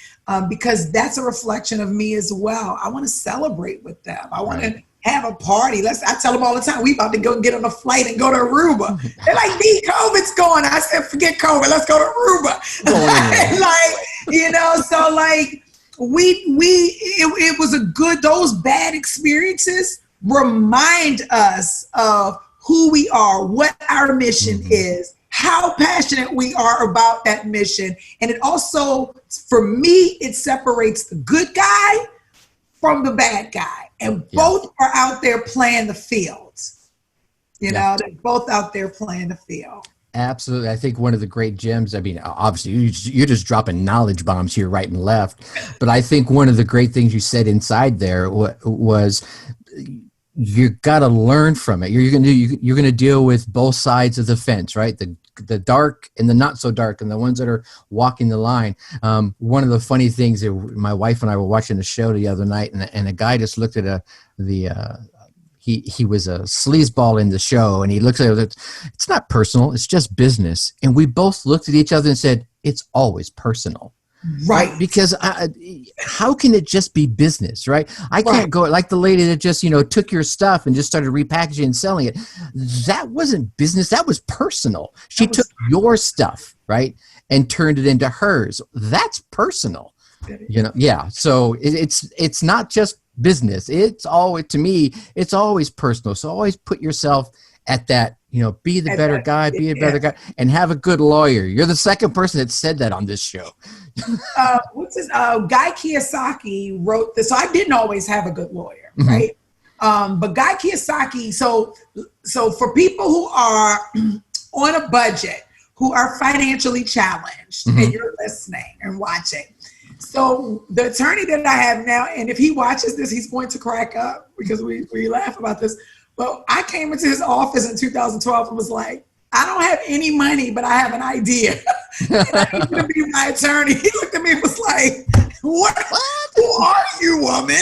because that's a reflection of me as well. I want to celebrate with them. I want to have a party. I tell them all the time, we about to go get on a flight and go to Aruba. They're like, Dee, COVID's going. I said, forget COVID. Let's go to Aruba. So like it was a good, those bad experiences remind us of who we are, what our mission is, how passionate we are about that mission. And it also, for me, it separates the good guy from the bad guy. And both are out there playing the field. They're both out there playing the field. Absolutely. I think one of the great gems, I mean, obviously you're just dropping knowledge bombs here right and left. But I think one of the great things you said inside there was you got to learn from it. You're going to deal with both sides of the fence, right? The dark and the not so dark and the ones that are walking the line. One of the funny things, my wife and I were watching the show the other night, and a guy just looked at he was a sleazeball in the show, and he looked at it, it's not personal, it's just business. And we both looked at each other and said, it's always personal. Right. Because how can it just be business, right? I can't go like the lady that just, took your stuff and just started repackaging and selling it. That wasn't business. That was personal. She took your stuff, right, and turned it into hers. That's personal. Yeah. So it's not just business. It's always, to me, it's always personal. So always put yourself at that, be the better guy, be a better guy, and have a good lawyer. You're the second person that said that on this show. Guy Kiyosaki wrote this. So I didn't always have a good lawyer, right? But Guy Kiyosaki, so for people who are on a budget, who are financially challenged, and you're listening and watching. So the attorney that I have now, and if he watches this, he's going to crack up because we laugh about this. But I came into his office in 2012 and was like, I don't have any money, but I have an idea. And I need you to be my attorney. He looked at me and was like, what? Who are you, woman?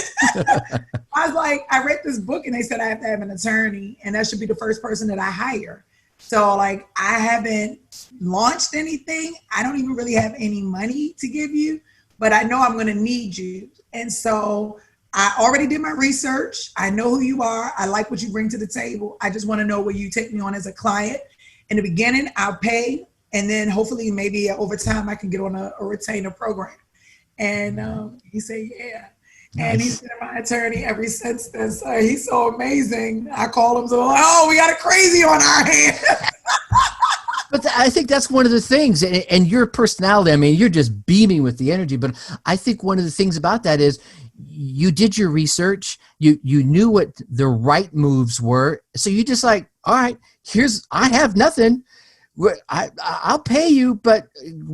I was like, I read this book and they said I have to have an attorney, and that should be the first person that I hire. So like, I haven't launched anything. I don't even really have any money to give you, but I know I'm going to need you. And so I already did my research. I know who you are. I like what you bring to the table. I just want to know will you take me on as a client. In the beginning, I'll pay. And then hopefully maybe over time I can get on a retainer program. And he said, yeah. Nice. And he's been my attorney ever since then. So he's so amazing. I call him, so like, oh, we got a crazy on our hands. But I think that's one of the things, and your personality, I mean, you're just beaming with the energy, but I think one of the things about that is you did your research, you knew what the right moves were, so you just like, all right, I have nothing, I'll pay you, but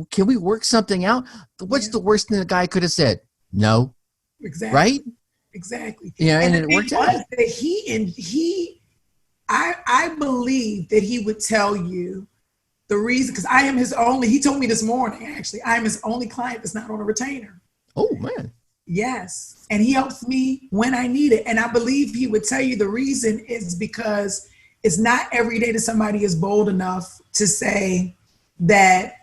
can we work something out? What's the worst thing the guy could have said? No. Exactly. Right? Exactly. Yeah, and it worked out. That I believe that he would tell you the reason, because I am his only, he told me this morning, actually, I am his only client that's not on a retainer. Oh, man. Yes. And he helps me when I need it. And I believe he would tell you the reason is because it's not every day that somebody is bold enough to say that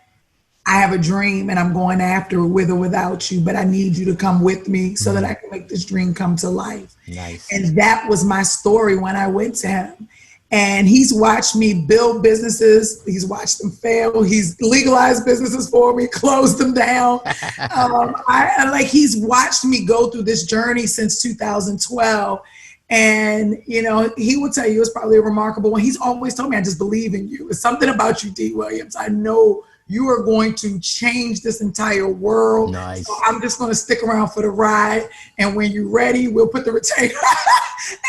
I have a dream and I'm going after it with or without you, but I need you to come with me so that I can make this dream come to life. Nice. And that was my story when I went to him. And he's watched me build businesses. He's watched them fail. He's legalized businesses for me, closed them down. He's watched me go through this journey since 2012. And, you know, he will tell you it's probably a remarkable one. He's always told me, I just believe in you. It's something about you, Dee Williams. I know you are going to change this entire world. Nice. So I'm just going to stick around for the ride. And when you're ready, we'll put the retainer.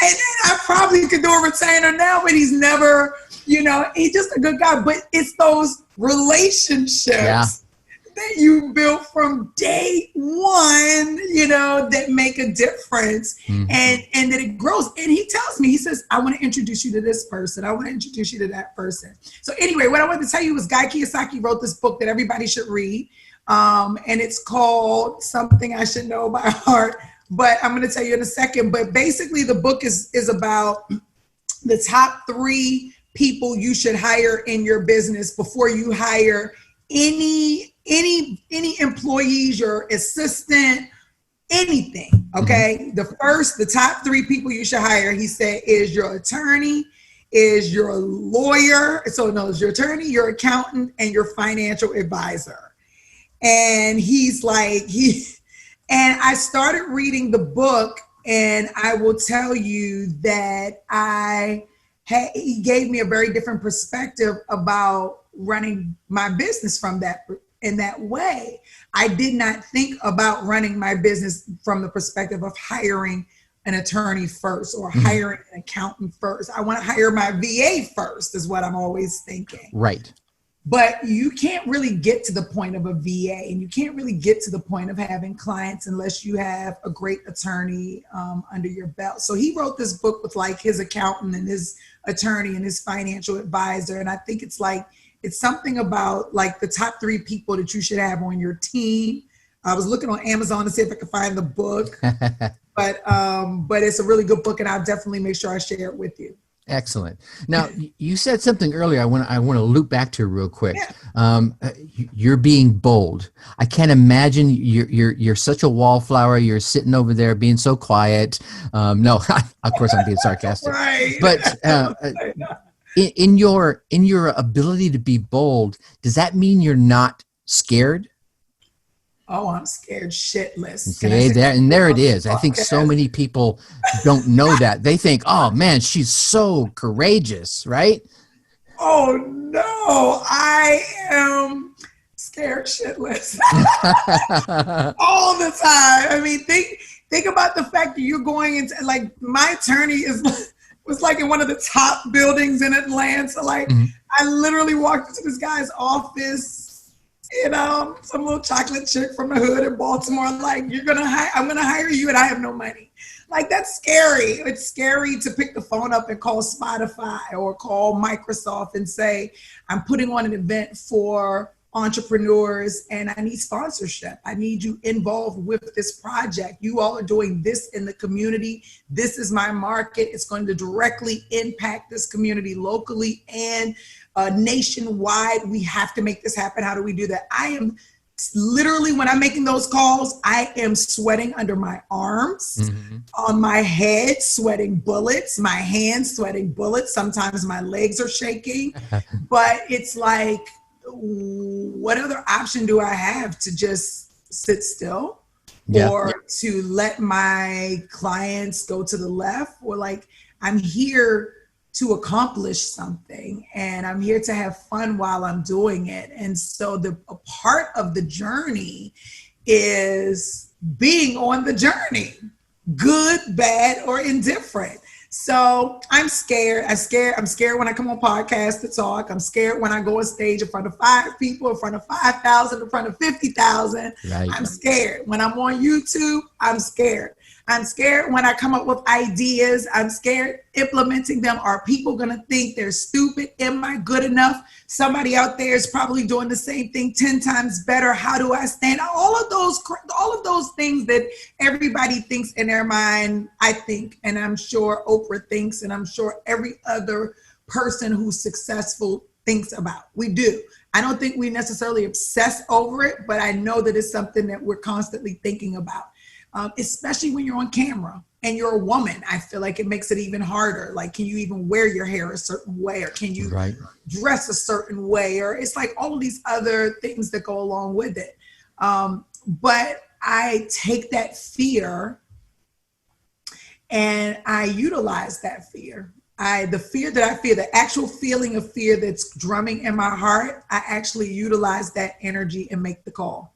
And then I probably could do a retainer now, but he's never, you know, he's just a good guy. But it's those relationships that you built from day one, you know, that make a difference. And that it grows. And he tells me, he says, I want to introduce you to this person. I want to introduce you to that person. So anyway, what I wanted to tell you was Guy Kiyosaki wrote this book that everybody should read. And it's called Something I Should Know by Heart. But I'm going to tell you in a second. But basically the book is about the top 3 people you should hire in your business before you hire any employees, your assistant, anything. Okay. The top 3 people you should hire, he said, is your attorney, is your lawyer. So no, it's your attorney, your accountant, and your financial advisor. And he's like, and I started reading the book, and I will tell you that he gave me a very different perspective about running my business from that. In that way, I did not think about running my business from the perspective of hiring an attorney first or hiring an accountant first. I want to hire my VA first is what I'm always thinking. Right. But you can't really get to the point of a VA, and you can't really get to the point of having clients unless you have a great attorney under your belt. So he wrote this book with like his accountant and his attorney and his financial advisor. And I think it's something about like the top 3 people that you should have on your team. I was looking on Amazon to see if I could find the book, but it's a really good book, and I'll definitely make sure I share it with you. Excellent. Now, you said something earlier. I want to loop back to real quick. Yeah. You're being bold. I can't imagine you're such a wallflower. You're sitting over there being so quiet. No, of course I'm being sarcastic. Right. But in your ability to be bold, does that mean you're not scared? Oh, I'm scared shitless. Okay, there it is. I think so many people don't know that. They think, oh man, she's so courageous, right? Oh no, I am scared shitless all the time. I mean, think about the fact that you're going into, like, my attorney was like in one of the top buildings in Atlanta. So like, I literally walked into this guy's office. You know, some little chocolate chick from the hood in Baltimore, like, I'm going to hire you and I have no money. Like, that's scary. It's scary to pick the phone up and call Spotify or call Microsoft and say, I'm putting on an event for entrepreneurs and I need sponsorship. I need you involved with this project. You all are doing this in the community. This is my market. It's going to directly impact this community locally and nationwide. We have to make this happen. How do we do that? I am literally, when I'm making those calls, I am sweating under my arms, on my head, sweating bullets, my hands sweating bullets. Sometimes my legs are shaking, but it's like, what other option do I have to just sit still or to let my clients go to the left? Or like, I'm here to accomplish something, and I'm here to have fun while I'm doing it. And so a part of the journey is being on the journey, good, bad, or indifferent. So I'm scared. I'm scared when I come on podcasts to talk. I'm scared when I go on stage in front of 5 people, in front of 5,000, in front of 50,000. Right. I'm scared. When I'm on YouTube, I'm scared. I'm scared when I come up with ideas. I'm scared implementing them. Are people going to think they're stupid? Am I good enough? Somebody out there is probably doing the same thing 10 times better. How do I stand? All of those things that everybody thinks in their mind, I think, and I'm sure Oprah thinks, and I'm sure every other person who's successful thinks about. We do. I don't think we necessarily obsess over it, but I know that it's something that we're constantly thinking about. Especially when you're on camera and you're a woman. I feel like it makes it even harder. Like, can you even wear your hair a certain way, or can you dress a certain way? Or it's like all of these other things that go along with it. But I take that fear and I utilize that fear. The fear that I feel, the actual feeling of fear that's drumming in my heart, I actually utilize that energy and make the call.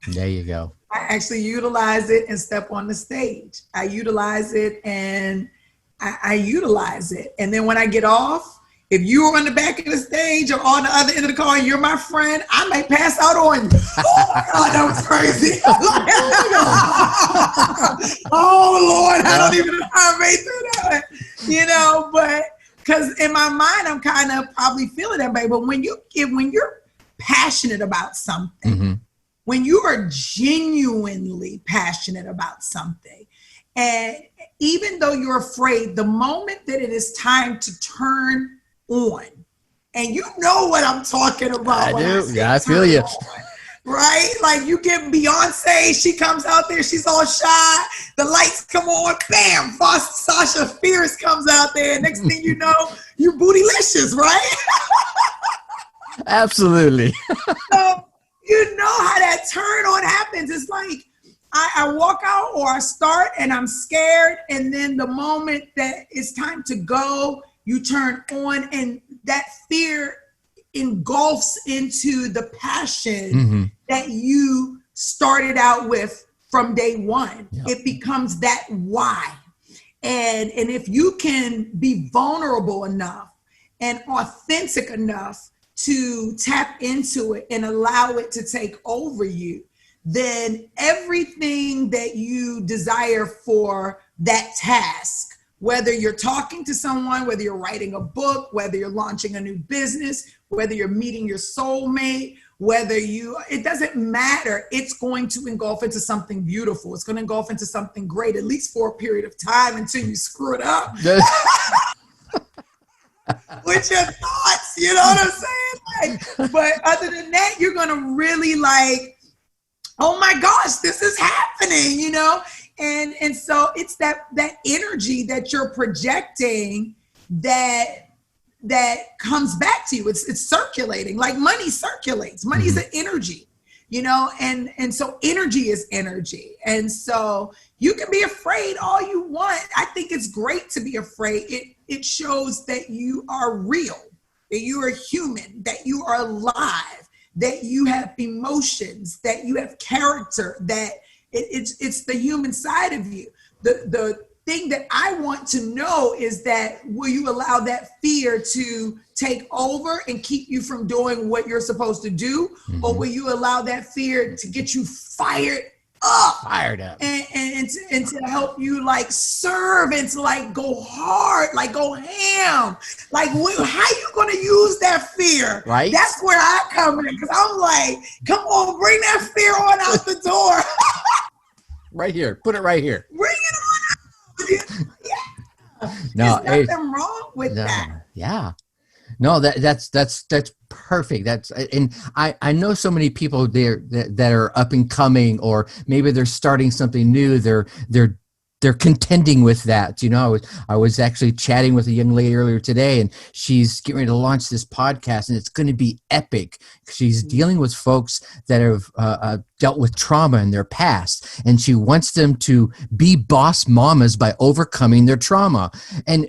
There you go. I actually utilize it and step on the stage. I utilize it and I utilize it. And then when I get off, if you are on the back of the stage or on the other end of the car and you're my friend, I might pass out on you. Oh my God, that was crazy. Oh Lord, I don't even know how I made through that. But because in my mind, I'm kind of probably feeling that way. But when you're passionate about something, when you are genuinely passionate about something, and even though you're afraid, the moment that it is time to turn on, and you know what I'm talking about. I do. Yeah, I feel you. Right? Like you get Beyonce, she comes out there, she's all shy, the lights come on, bam, Sasha Fierce comes out there. Next thing you know, you bootylicious, right? Absolutely. So, you know how that turn on happens. It's like I walk out or I start and I'm scared. And then the moment that it's time to go, you turn on, and that fear engulfs into the passion that you started out with from day one. Yep. It becomes that why. And if you can be vulnerable enough and authentic enough to tap into it and allow it to take over you, then everything that you desire for that task, whether you're talking to someone, whether you're writing a book, whether you're launching a new business, whether you're meeting your soulmate, it doesn't matter. It's going to engulf into something beautiful. It's going to engulf into something great, at least for a period of time until you screw it up. With your thoughts, you know what I'm saying? Like, but other than that, you're gonna really like, oh my gosh, this is happening, And so it's that energy that you're projecting that comes back to you. It's circulating, like money circulates. Money is an energy, and so energy is energy. And so you can be afraid all you want. I think it's great to be afraid. It shows that you are real, that you are human, that you are alive, that you have emotions, that you have character, that it's the human side of you. The thing that I want to know is that will you allow that fear to take over and keep you from doing what you're supposed to do? Or will you allow that fear to get you fired up and to help you like serve and to like go hard, like go ham? Like how you gonna use that fear? Right. That's where I come in, because I'm like, come on, bring that fear on out the door. Right here. Put it right here. Bring it on out. Yeah. No, there's nothing wrong with that. Yeah. No, that's perfect. And I know so many people there that are up and coming, or maybe they're starting something new. They're they're contending with that. You know, I was actually chatting with a young lady earlier today, and she's getting ready to launch this podcast, and it's going to be epic. She's dealing with folks that have dealt with trauma in their past, and she wants them to be boss mamas by overcoming their trauma. And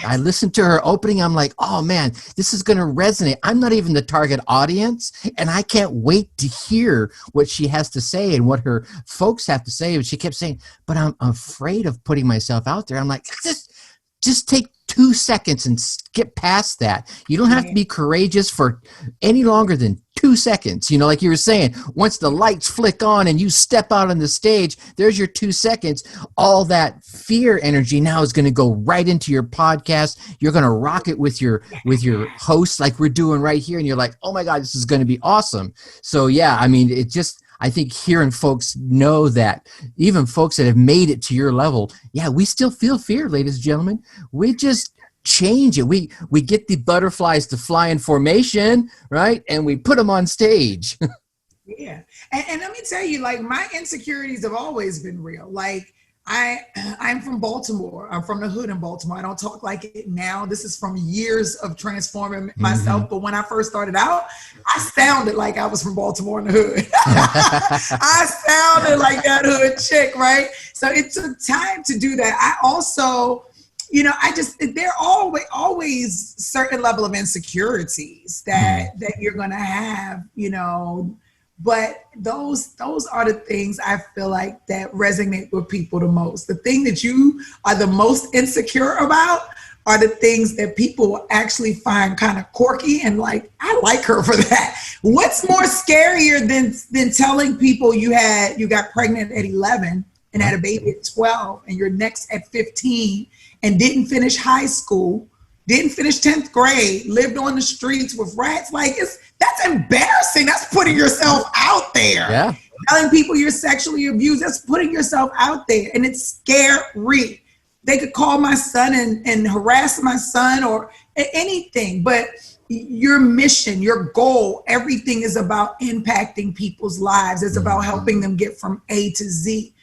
I listened to her opening. I'm like, oh man, this is going to resonate. I'm not even the target audience, and I can't wait to hear what she has to say and what her folks have to say. And she kept saying, but I'm afraid of putting myself out there. I'm like, just take 2 seconds and skip past that. You don't have to be courageous for any longer than 2 seconds. You know, like you were saying, once the lights flick on and you step out on the stage, there's your 2 seconds. All that fear energy now is going to go right into your podcast. You're going to rock it with your host like we're doing right here. And you're like, oh my God, this is going to be awesome. So yeah, I mean, I think hearing folks know that, even folks that have made it to your level, yeah, we still feel fear, ladies and gentlemen. We just change it. We get the butterflies to fly in formation, right? And we put them on stage. Yeah. And let me tell you, like, my insecurities have always been real. Like, I'm from Baltimore. I'm from the hood in Baltimore. I don't talk like it now. This is from years of transforming myself. But when I first started out, I sounded like I was from Baltimore in the hood. I sounded like that hood chick, right? So it took time to do that. I also, you know, there are always certain level of insecurities that you're going to have, you know. But those are the things I feel like that resonate with people the most. The thing that you are the most insecure about are the things that people will actually find kind of quirky and like, I like her for that. What's more scarier than telling people you got pregnant at 11 and had a baby at 12 and you're next at 15 and didn't finish high school, didn't finish 10th grade, lived on the streets with rats? Like, that's embarrassing. That's putting yourself out there. Yeah. Telling people you're sexually abused, that's putting yourself out there. And it's scary. They could call my son and harass my son or anything. But your mission, your goal, everything is about impacting people's lives. It's about helping them get from A to Z.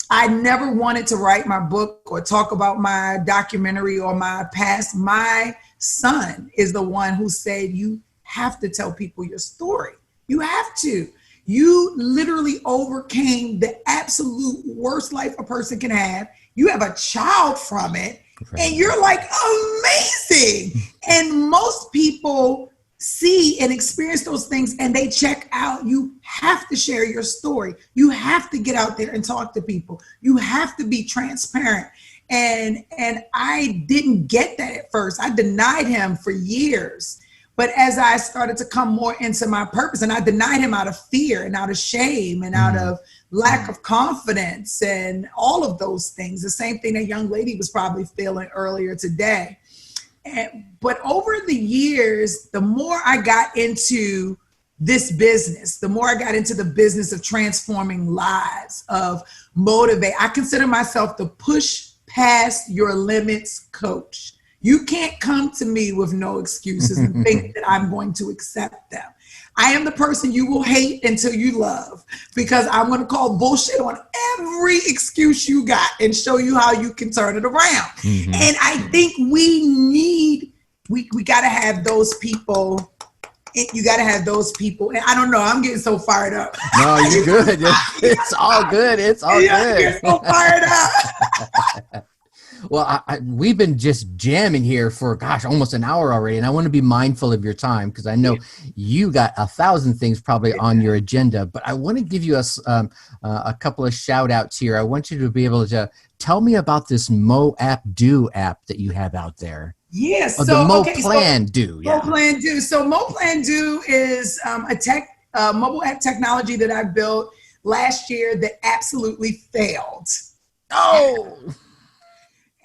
I never wanted to write my book or talk about my documentary or my past. My son is the one who said, you have to tell people your story. You have to. You literally overcame the absolute worst life a person can have. You have a child from it, and you're like amazing. And most people see and experience those things and they check out. You have to share your story. You have to get out there and talk to people. You have to be transparent. And I didn't get that at first. I denied him for years. But as I started to come more into my purpose, and I denied him out of fear and out of shame and out of lack of confidence and all of those things, the same thing that young lady was probably feeling earlier today. But over the years, the more I got into this business, the more I got into the business of transforming lives, of motivate. I consider myself the push past your limits coach. You can't come to me with no excuses and think that I'm going to accept them. I am the person you will hate until you love, because I'm going to call bullshit on every excuse you got and show you how you can turn it around. And I think we got to have those people. You got to have those people. And I don't know, I'm getting so fired up. No, you're good. It's all good. It's all good. I'm getting so fired up. Well, we've been just jamming here for, almost an hour already. And I want to be mindful of your time, because I know you got 1,000 things probably on your agenda. But I want to give you a couple of shout outs here. I want you to be able to tell me about this Mo App Do app that you have out there. Yes. The Mo Plan Do. Mo Plan Do. So Mo Plan Do is a mobile app technology that I built last year that absolutely failed. Oh.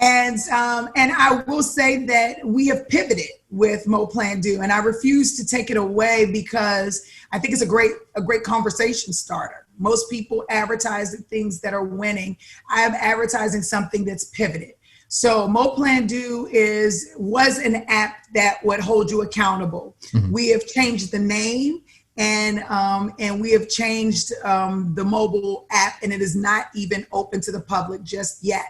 And I will say that we have pivoted with Mo Plan Do, and I refuse to take it away because I think it's a great conversation starter. Most people advertise the things that are winning. I am advertising something that's pivoted. So Mo Plan Do was an app that would hold you accountable. We have changed the name, and we have changed the mobile app, and it is not even open to the public just yet.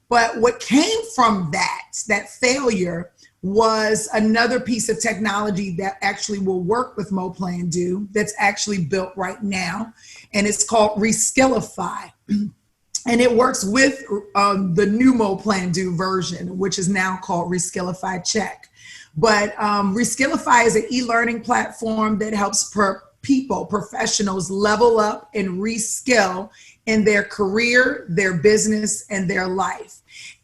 But what came from that failure, was another piece of technology that actually will work with Mo Plan Do, that's actually built right now. And it's called Reskillify. And it works with the new Mo Plan Do version, which is now called Reskillify Check. But Reskillify is an e-learning platform that helps professionals level up and reskill in their career, their business, and their life.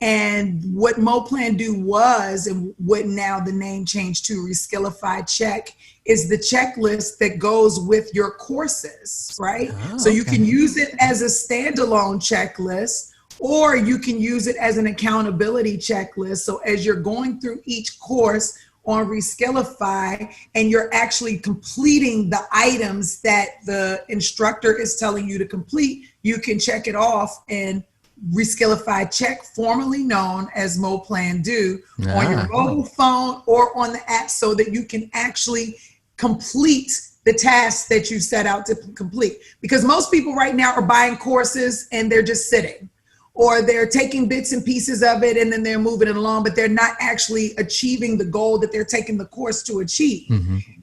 And what Mo Plan Do was, and what now the name changed to Reskillify Check, is the checklist that goes with your courses, right? So you can use it as a standalone checklist, or you can use it as an accountability checklist. So as you're going through each course on Reskillify and you're actually completing the items that the instructor is telling you to complete, you can check it off and Reskillify Check, formerly known as Mo Plan Do, on your mobile phone or on the app, so that you can actually complete the tasks that you set out to complete. Because most people right now are buying courses and they're just sitting, or they're taking bits and pieces of it and then they're moving it along, but they're not actually achieving the goal that they're taking the course to achieve.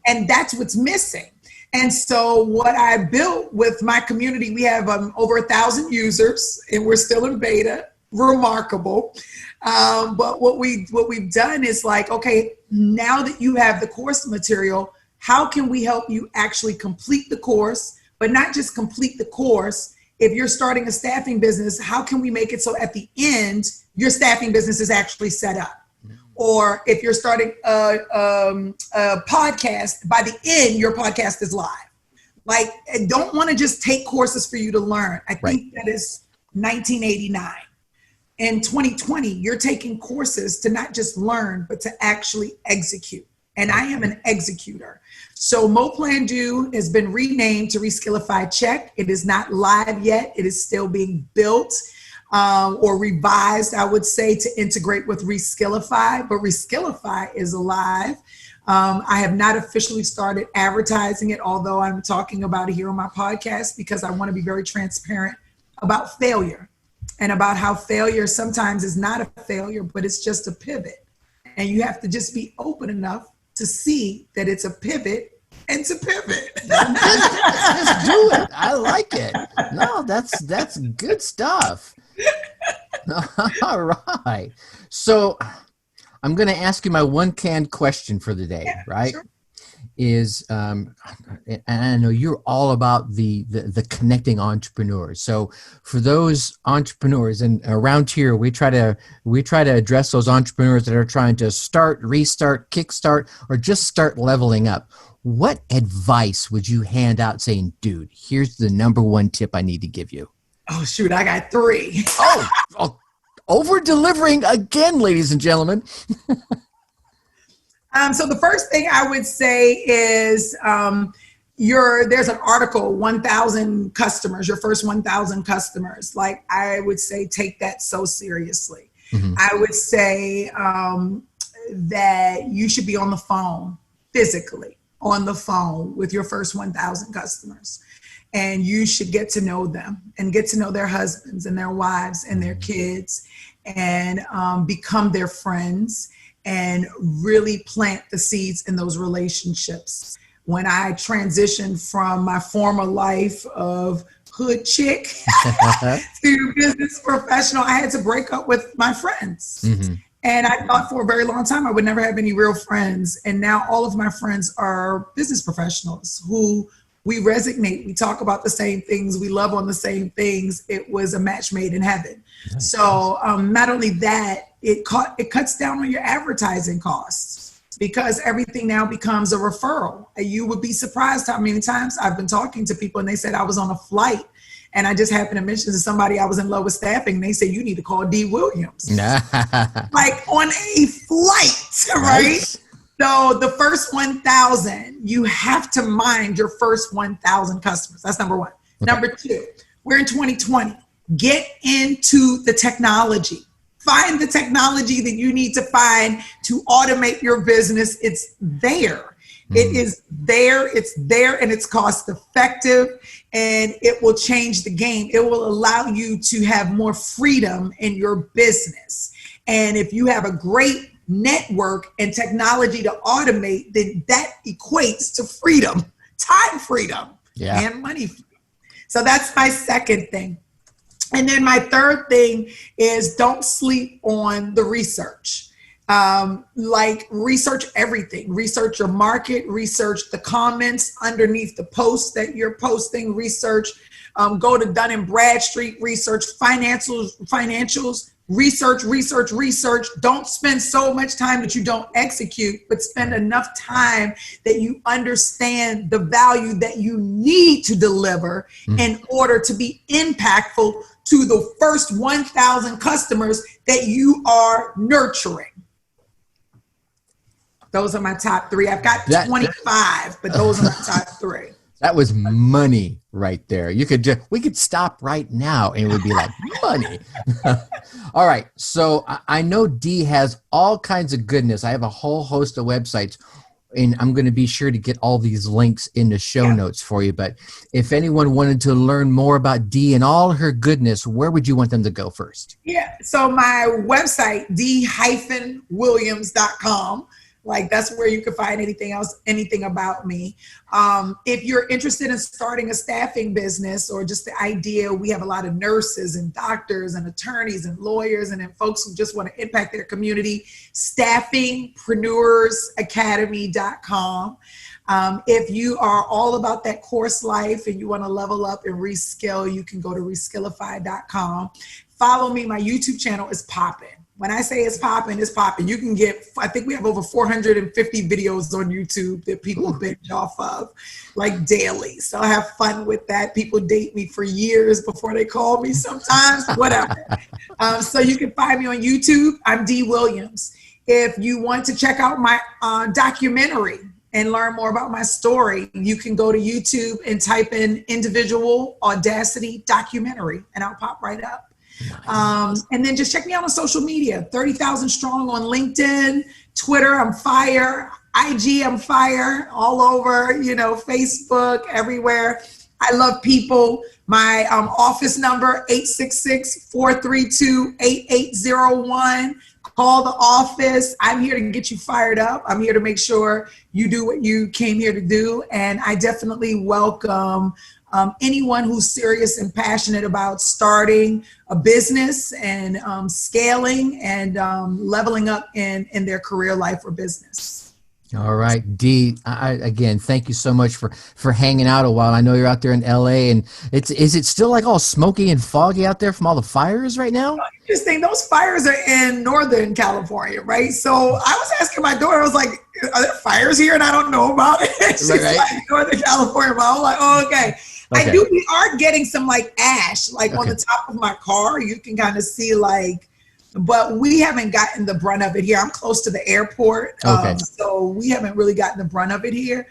And that's what's missing. And so what I built with my community, we have over 1,000 users and we're still in beta, remarkable. But what we've done is like, okay, now that you have the course material, how can we help you actually complete the course, but not just complete the course? If you're starting a staffing business, how can we make it so at the end, your staffing business is actually set up? Or if you're starting a podcast, by the end, your podcast is live. Like, I don't want to just take courses for you to learn. I think that is 1989. In 2020, you're taking courses to not just learn, but to actually execute. And I am an executor. So Mo Plan Do has been renamed to Reskillify Check. It is not live yet. It is still being built. Or revised, I would say, to integrate with Reskillify, but Reskillify is alive. I have not officially started advertising it, although I'm talking about it here on my podcast, because I want to be very transparent about failure and about how failure sometimes is not a failure, but it's just a pivot. And you have to just be open enough to see that it's a pivot and to pivot. Just do it. I like it. No, that's good stuff. All right. So I'm going to ask you my one canned question for the day, right? Sure. Is, and I know you're all about the connecting entrepreneurs. So for those entrepreneurs, and around here, we try to address those entrepreneurs that are trying to start, restart, kickstart, or just start leveling up. What advice would you hand out saying, dude, here's the number one tip I need to give you? Oh, shoot, I got 3. Over-delivering again, ladies and gentlemen. So the first thing I would say is there's an article, 1,000 customers, your first 1,000 customers. Like, I would say, take that so seriously. I would say that you should be on the phone, physically on the phone with your first 1,000 customers. And you should get to know them and get to know their husbands and their wives and their kids, and become their friends and really plant the seeds in those relationships. When I transitioned from my former life of hood chick to business professional, I had to break up with my friends. And I thought for a very long time I would never have any real friends. And now all of my friends are business professionals who we resonate. We talk about the same things. We love on the same things. It was a match made in heaven. Nice. So not only that, it cuts down on your advertising costs, because everything now becomes a referral. You would be surprised how many times I've been talking to people and they said I was on a flight and I just happened to mention to somebody I was in love with staffing. And they said, you need to call Dee Williams. Like, on a flight, right? Nice. So the first 1,000, you have to mind your first 1,000 customers. That's number one. Okay. Number 2, we're in 2020. Get into the technology. Find the technology that you need to find to automate your business. It's there. It is there, it's there, and it's cost effective, and it will change the game. It will allow you to have more freedom in your business. And if you have a great network and technology to automate, then that equates to freedom, time freedom, and money freedom. So that's my second thing. And then my third thing is don't sleep on the research. Like research everything, research your market, research the comments underneath the posts that you're posting, research, go to Dun & Bradstreet, research financials, research. Don't spend so much time that you don't execute, but spend enough time that you understand the value that you need to deliver in order to be impactful to the first 1,000 customers that you are nurturing. Those are my top three. I've got 25, but those are my top three. That was money right there. We could stop right now and it would be like money. All right. So I know Dee has all kinds of goodness. I have a whole host of websites, and I'm going to be sure to get all these links in the show notes for you. But if anyone wanted to learn more about Dee and all her goodness, where would you want them to go first? Yeah. So my website, dee-williams.com. Like that's where you can find anything about me. If you're interested in starting a staffing business or just the idea, we have a lot of nurses and doctors and attorneys and lawyers and then folks who just want to impact their community, staffingpreneursacademy.com. If you are all about that course life and you want to level up and reskill, you can go to reskillify.com. Follow me. My YouTube channel is popping. When I say it's popping, it's popping. You can get, I think we have over 450 videos on YouTube that people binge off of, like daily. So I have fun with that. People date me for years before they call me sometimes, whatever. So you can find me on YouTube. I'm Dee Williams. If you want to check out my documentary and learn more about my story, you can go to YouTube and type in Individual Audacity Documentary, and I'll pop right up. Nice. And then just check me out on social media, 30,000 strong on LinkedIn, Twitter, I'm fire, IG, I'm fire, all over, Facebook, everywhere. I love people. My office number, 866-432-8801. Call the office. I'm here to get you fired up. I'm here to make sure you do what you came here to do. And I definitely welcome anyone who's serious and passionate about starting a business and scaling and leveling up in their career life or business. All right, Dee, again, thank you so much for hanging out a while. I know you're out there in LA, and is it still like all smoky and foggy out there from all the fires right now? Interesting. Those fires are in Northern California, right? So I was asking my daughter, I was like, are there fires here? And I don't know about it. She's right. like, Northern California. But I was like, oh, okay. Okay. We are getting some like ash, like on the top of my car. You can kind of see but we haven't gotten the brunt of it here. I'm close to the airport. So we haven't really gotten the brunt of it here.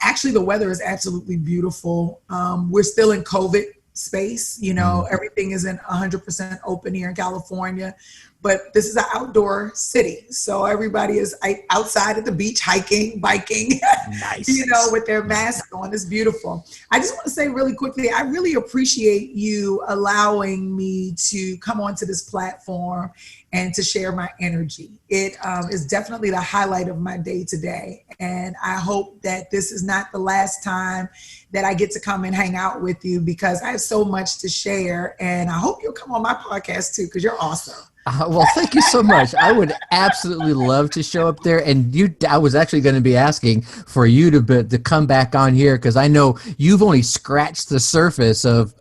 Actually, the weather is absolutely beautiful. We're still in COVID space. Everything isn't 100% open here in California. But this is an outdoor city. So everybody is outside at the beach, hiking, biking, nice. With their masks on. It's beautiful. I just want to say really quickly, I really appreciate you allowing me to come onto this platform and to share my energy. It is definitely the highlight of my day today. And I hope that this is not the last time that I get to come and hang out with you, because I have so much to share. And I hope you'll come on my podcast too, because you're awesome. Well, thank you so much. I would absolutely love to show up there. And I was actually going to be asking for you to come back on here, because I know you've only scratched the surface of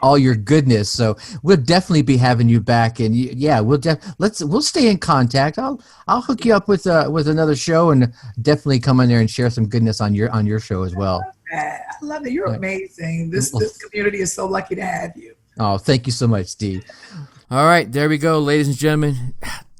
all your goodness. So we'll definitely be having you back. And we'll stay in contact. I'll hook you up with another show, and definitely come on there and share some goodness on your show as well. I love it. You're amazing. This community is so lucky to have you. Oh, thank you so much, Dee. All right, there we go, ladies and gentlemen.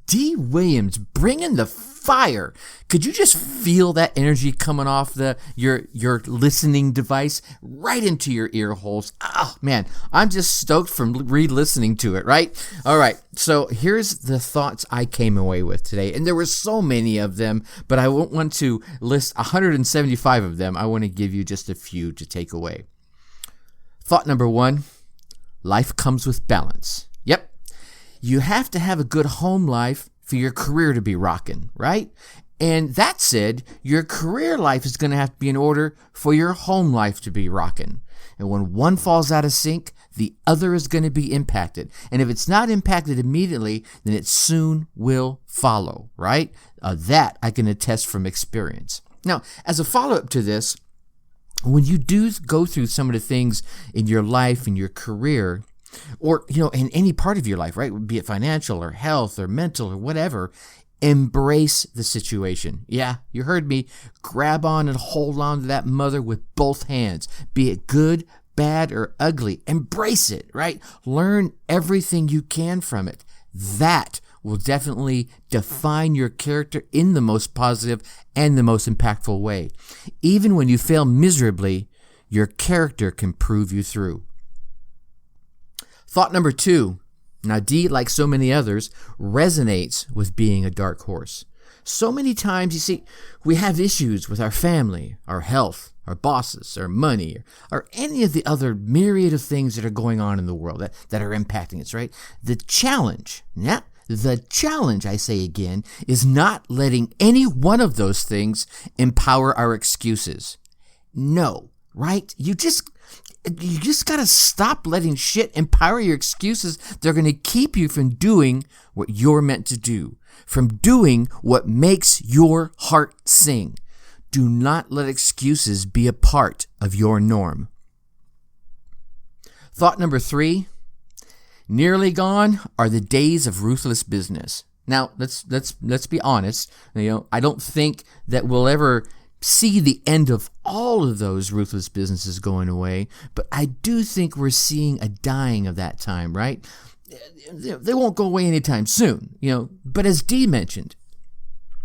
Dee Williams bringing the fire. Could you just feel that energy coming off your listening device right into your ear holes? Oh man, I'm just stoked from re-listening to it, right? All right, so here's the thoughts I came away with today, and there were so many of them, but I won't want to list 175 of them. I want to give you just a few to take away. Thought number 1, life comes with balance. Yep, you have to have a good home life for your career to be rocking, right? And that said, your career life is going to have to be in order for your home life to be rocking. And when one falls out of sync, the other is going to be impacted. And if it's not impacted immediately, then it soon will follow, right? That I can attest from experience. Now, as a follow-up to this, when you do go through some of the things in your life, in your career, or, in any part of your life, right? Be it financial or health or mental or whatever, embrace the situation. Yeah, you heard me. Grab on and hold on to that mother with both hands. Be it good, bad, or ugly. Embrace it, right? Learn everything you can from it. That will definitely define your character in the most positive and the most impactful way. Even when you fail miserably, your character can prove you through. Thought number 2. Now, Dee, like so many others, resonates with being a dark horse. So many times, you see, we have issues with our family, our health, our bosses, our money, or any of the other myriad of things that are going on in the world that are impacting us, right? The challenge, I say again, is not letting any one of those things empower our excuses. No, right? You just got to stop letting shit empower your excuses. They're going to keep you from doing what you're meant to do, from doing what makes your heart sing. Do not let excuses be a part of your norm. Thought number 3, nearly gone are the days of ruthless business. Now, let's be honest. I don't think that we'll ever see the end of all of those ruthless businesses going away, but I do think we're seeing a dying of that time, right? They won't go away anytime soon, but as Dee mentioned,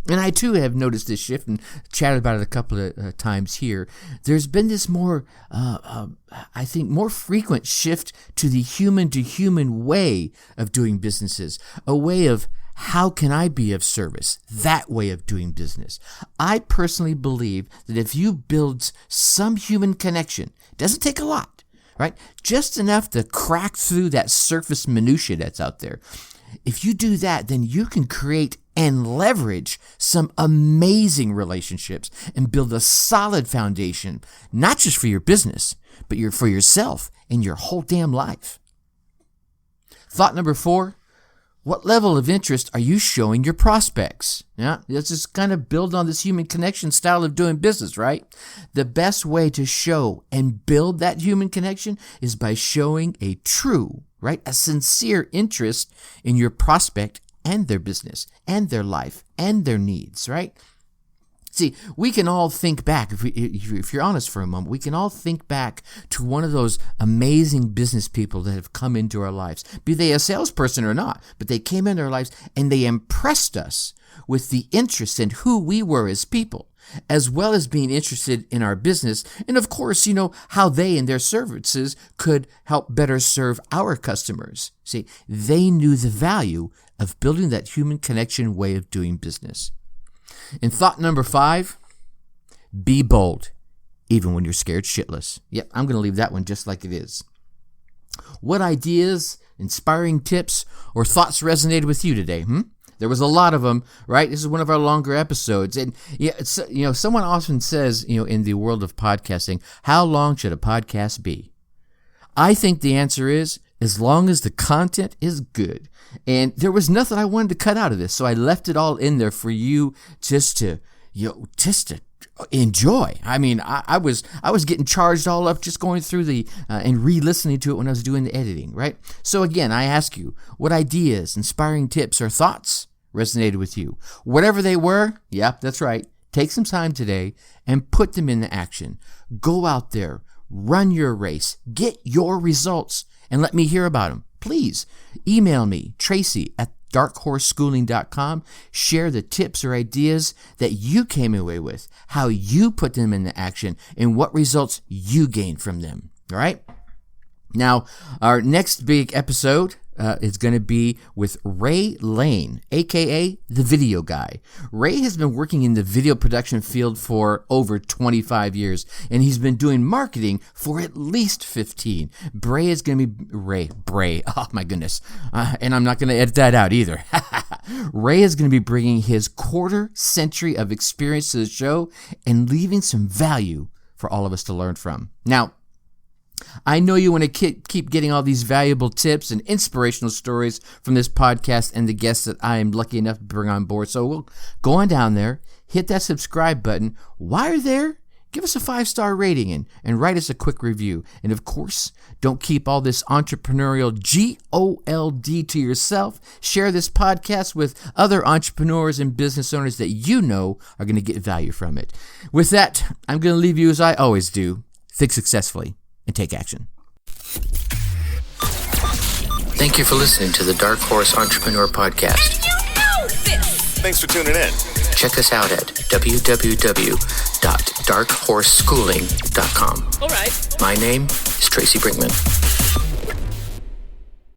and I too have noticed this shift and chatted about it a couple of times here, there's been this more, I think, more frequent shift to the human-to-human way of doing businesses, a way of how can I be of service? That way of doing business. I personally believe that if you build some human connection, it doesn't take a lot, right? Just enough to crack through that surface minutia that's out there. If you do that, then you can create and leverage some amazing relationships and build a solid foundation, not just for your business, but for yourself and your whole damn life. Thought number 4. What level of interest are you showing your prospects? Yeah, let's just kind of build on this human connection style of doing business, right? The best way to show and build that human connection is by showing a true, right, a sincere interest in your prospect and their business and their life and their needs, right? See, we can all think back, if you're honest for a moment, we can all think back to one of those amazing business people that have come into our lives, be they a salesperson or not, but they came into our lives and they impressed us with the interest in who we were as people, as well as being interested in our business, and of course, how they and their services could help better serve our customers. See, they knew the value of building that human connection way of doing business. And thought number 5, be bold, even when you're scared shitless. Yep, I'm going to leave that one just like it is. What ideas, inspiring tips, or thoughts resonated with you today? There was a lot of them, right? This is one of our longer episodes. And someone often says, in the world of podcasting, how long should a podcast be? I think the answer is, as long as the content is good. And there was nothing I wanted to cut out of this, so I left it all in there for you just to enjoy. I mean, I was getting charged all up just going through and re-listening to it when I was doing the editing, right? So again, I ask you, what ideas, inspiring tips, or thoughts resonated with you? Whatever they were, yep, that's right. Take some time today and put them into action. Go out there, run your race, get your results, and let me hear about them. Please email me, Tracy at darkhorseschooling.com. Share the tips or ideas that you came away with, how you put them into action, and what results you gained from them. All right? Now, our next big episode is going to be with Ray Lane, aka the Video Guy. Ray has been working in the video production field for over 25 years, and he's been doing marketing for at least 15. Bray is going to be Bray. Oh my goodness, and I'm not going to edit that out either. Ray is going to be bringing his quarter century of experience to the show and leaving some value for all of us to learn from. Now, I know you want to keep getting all these valuable tips and inspirational stories from this podcast and the guests that I am lucky enough to bring on board. So we'll go on down there, hit that subscribe button. While you're there, give us a 5-star rating and write us a quick review. And of course, don't keep all this entrepreneurial GOLD to yourself. Share this podcast with other entrepreneurs and business owners that you know are going to get value from it. With that, I'm going to leave you as I always do. Think successfully and take action. Thank you for listening to the Dark Horse Entrepreneur Podcast. And you know this. Thanks for tuning in. Check us out at www.darkhorseschooling.com. All right. My name is Tracy Brinkman.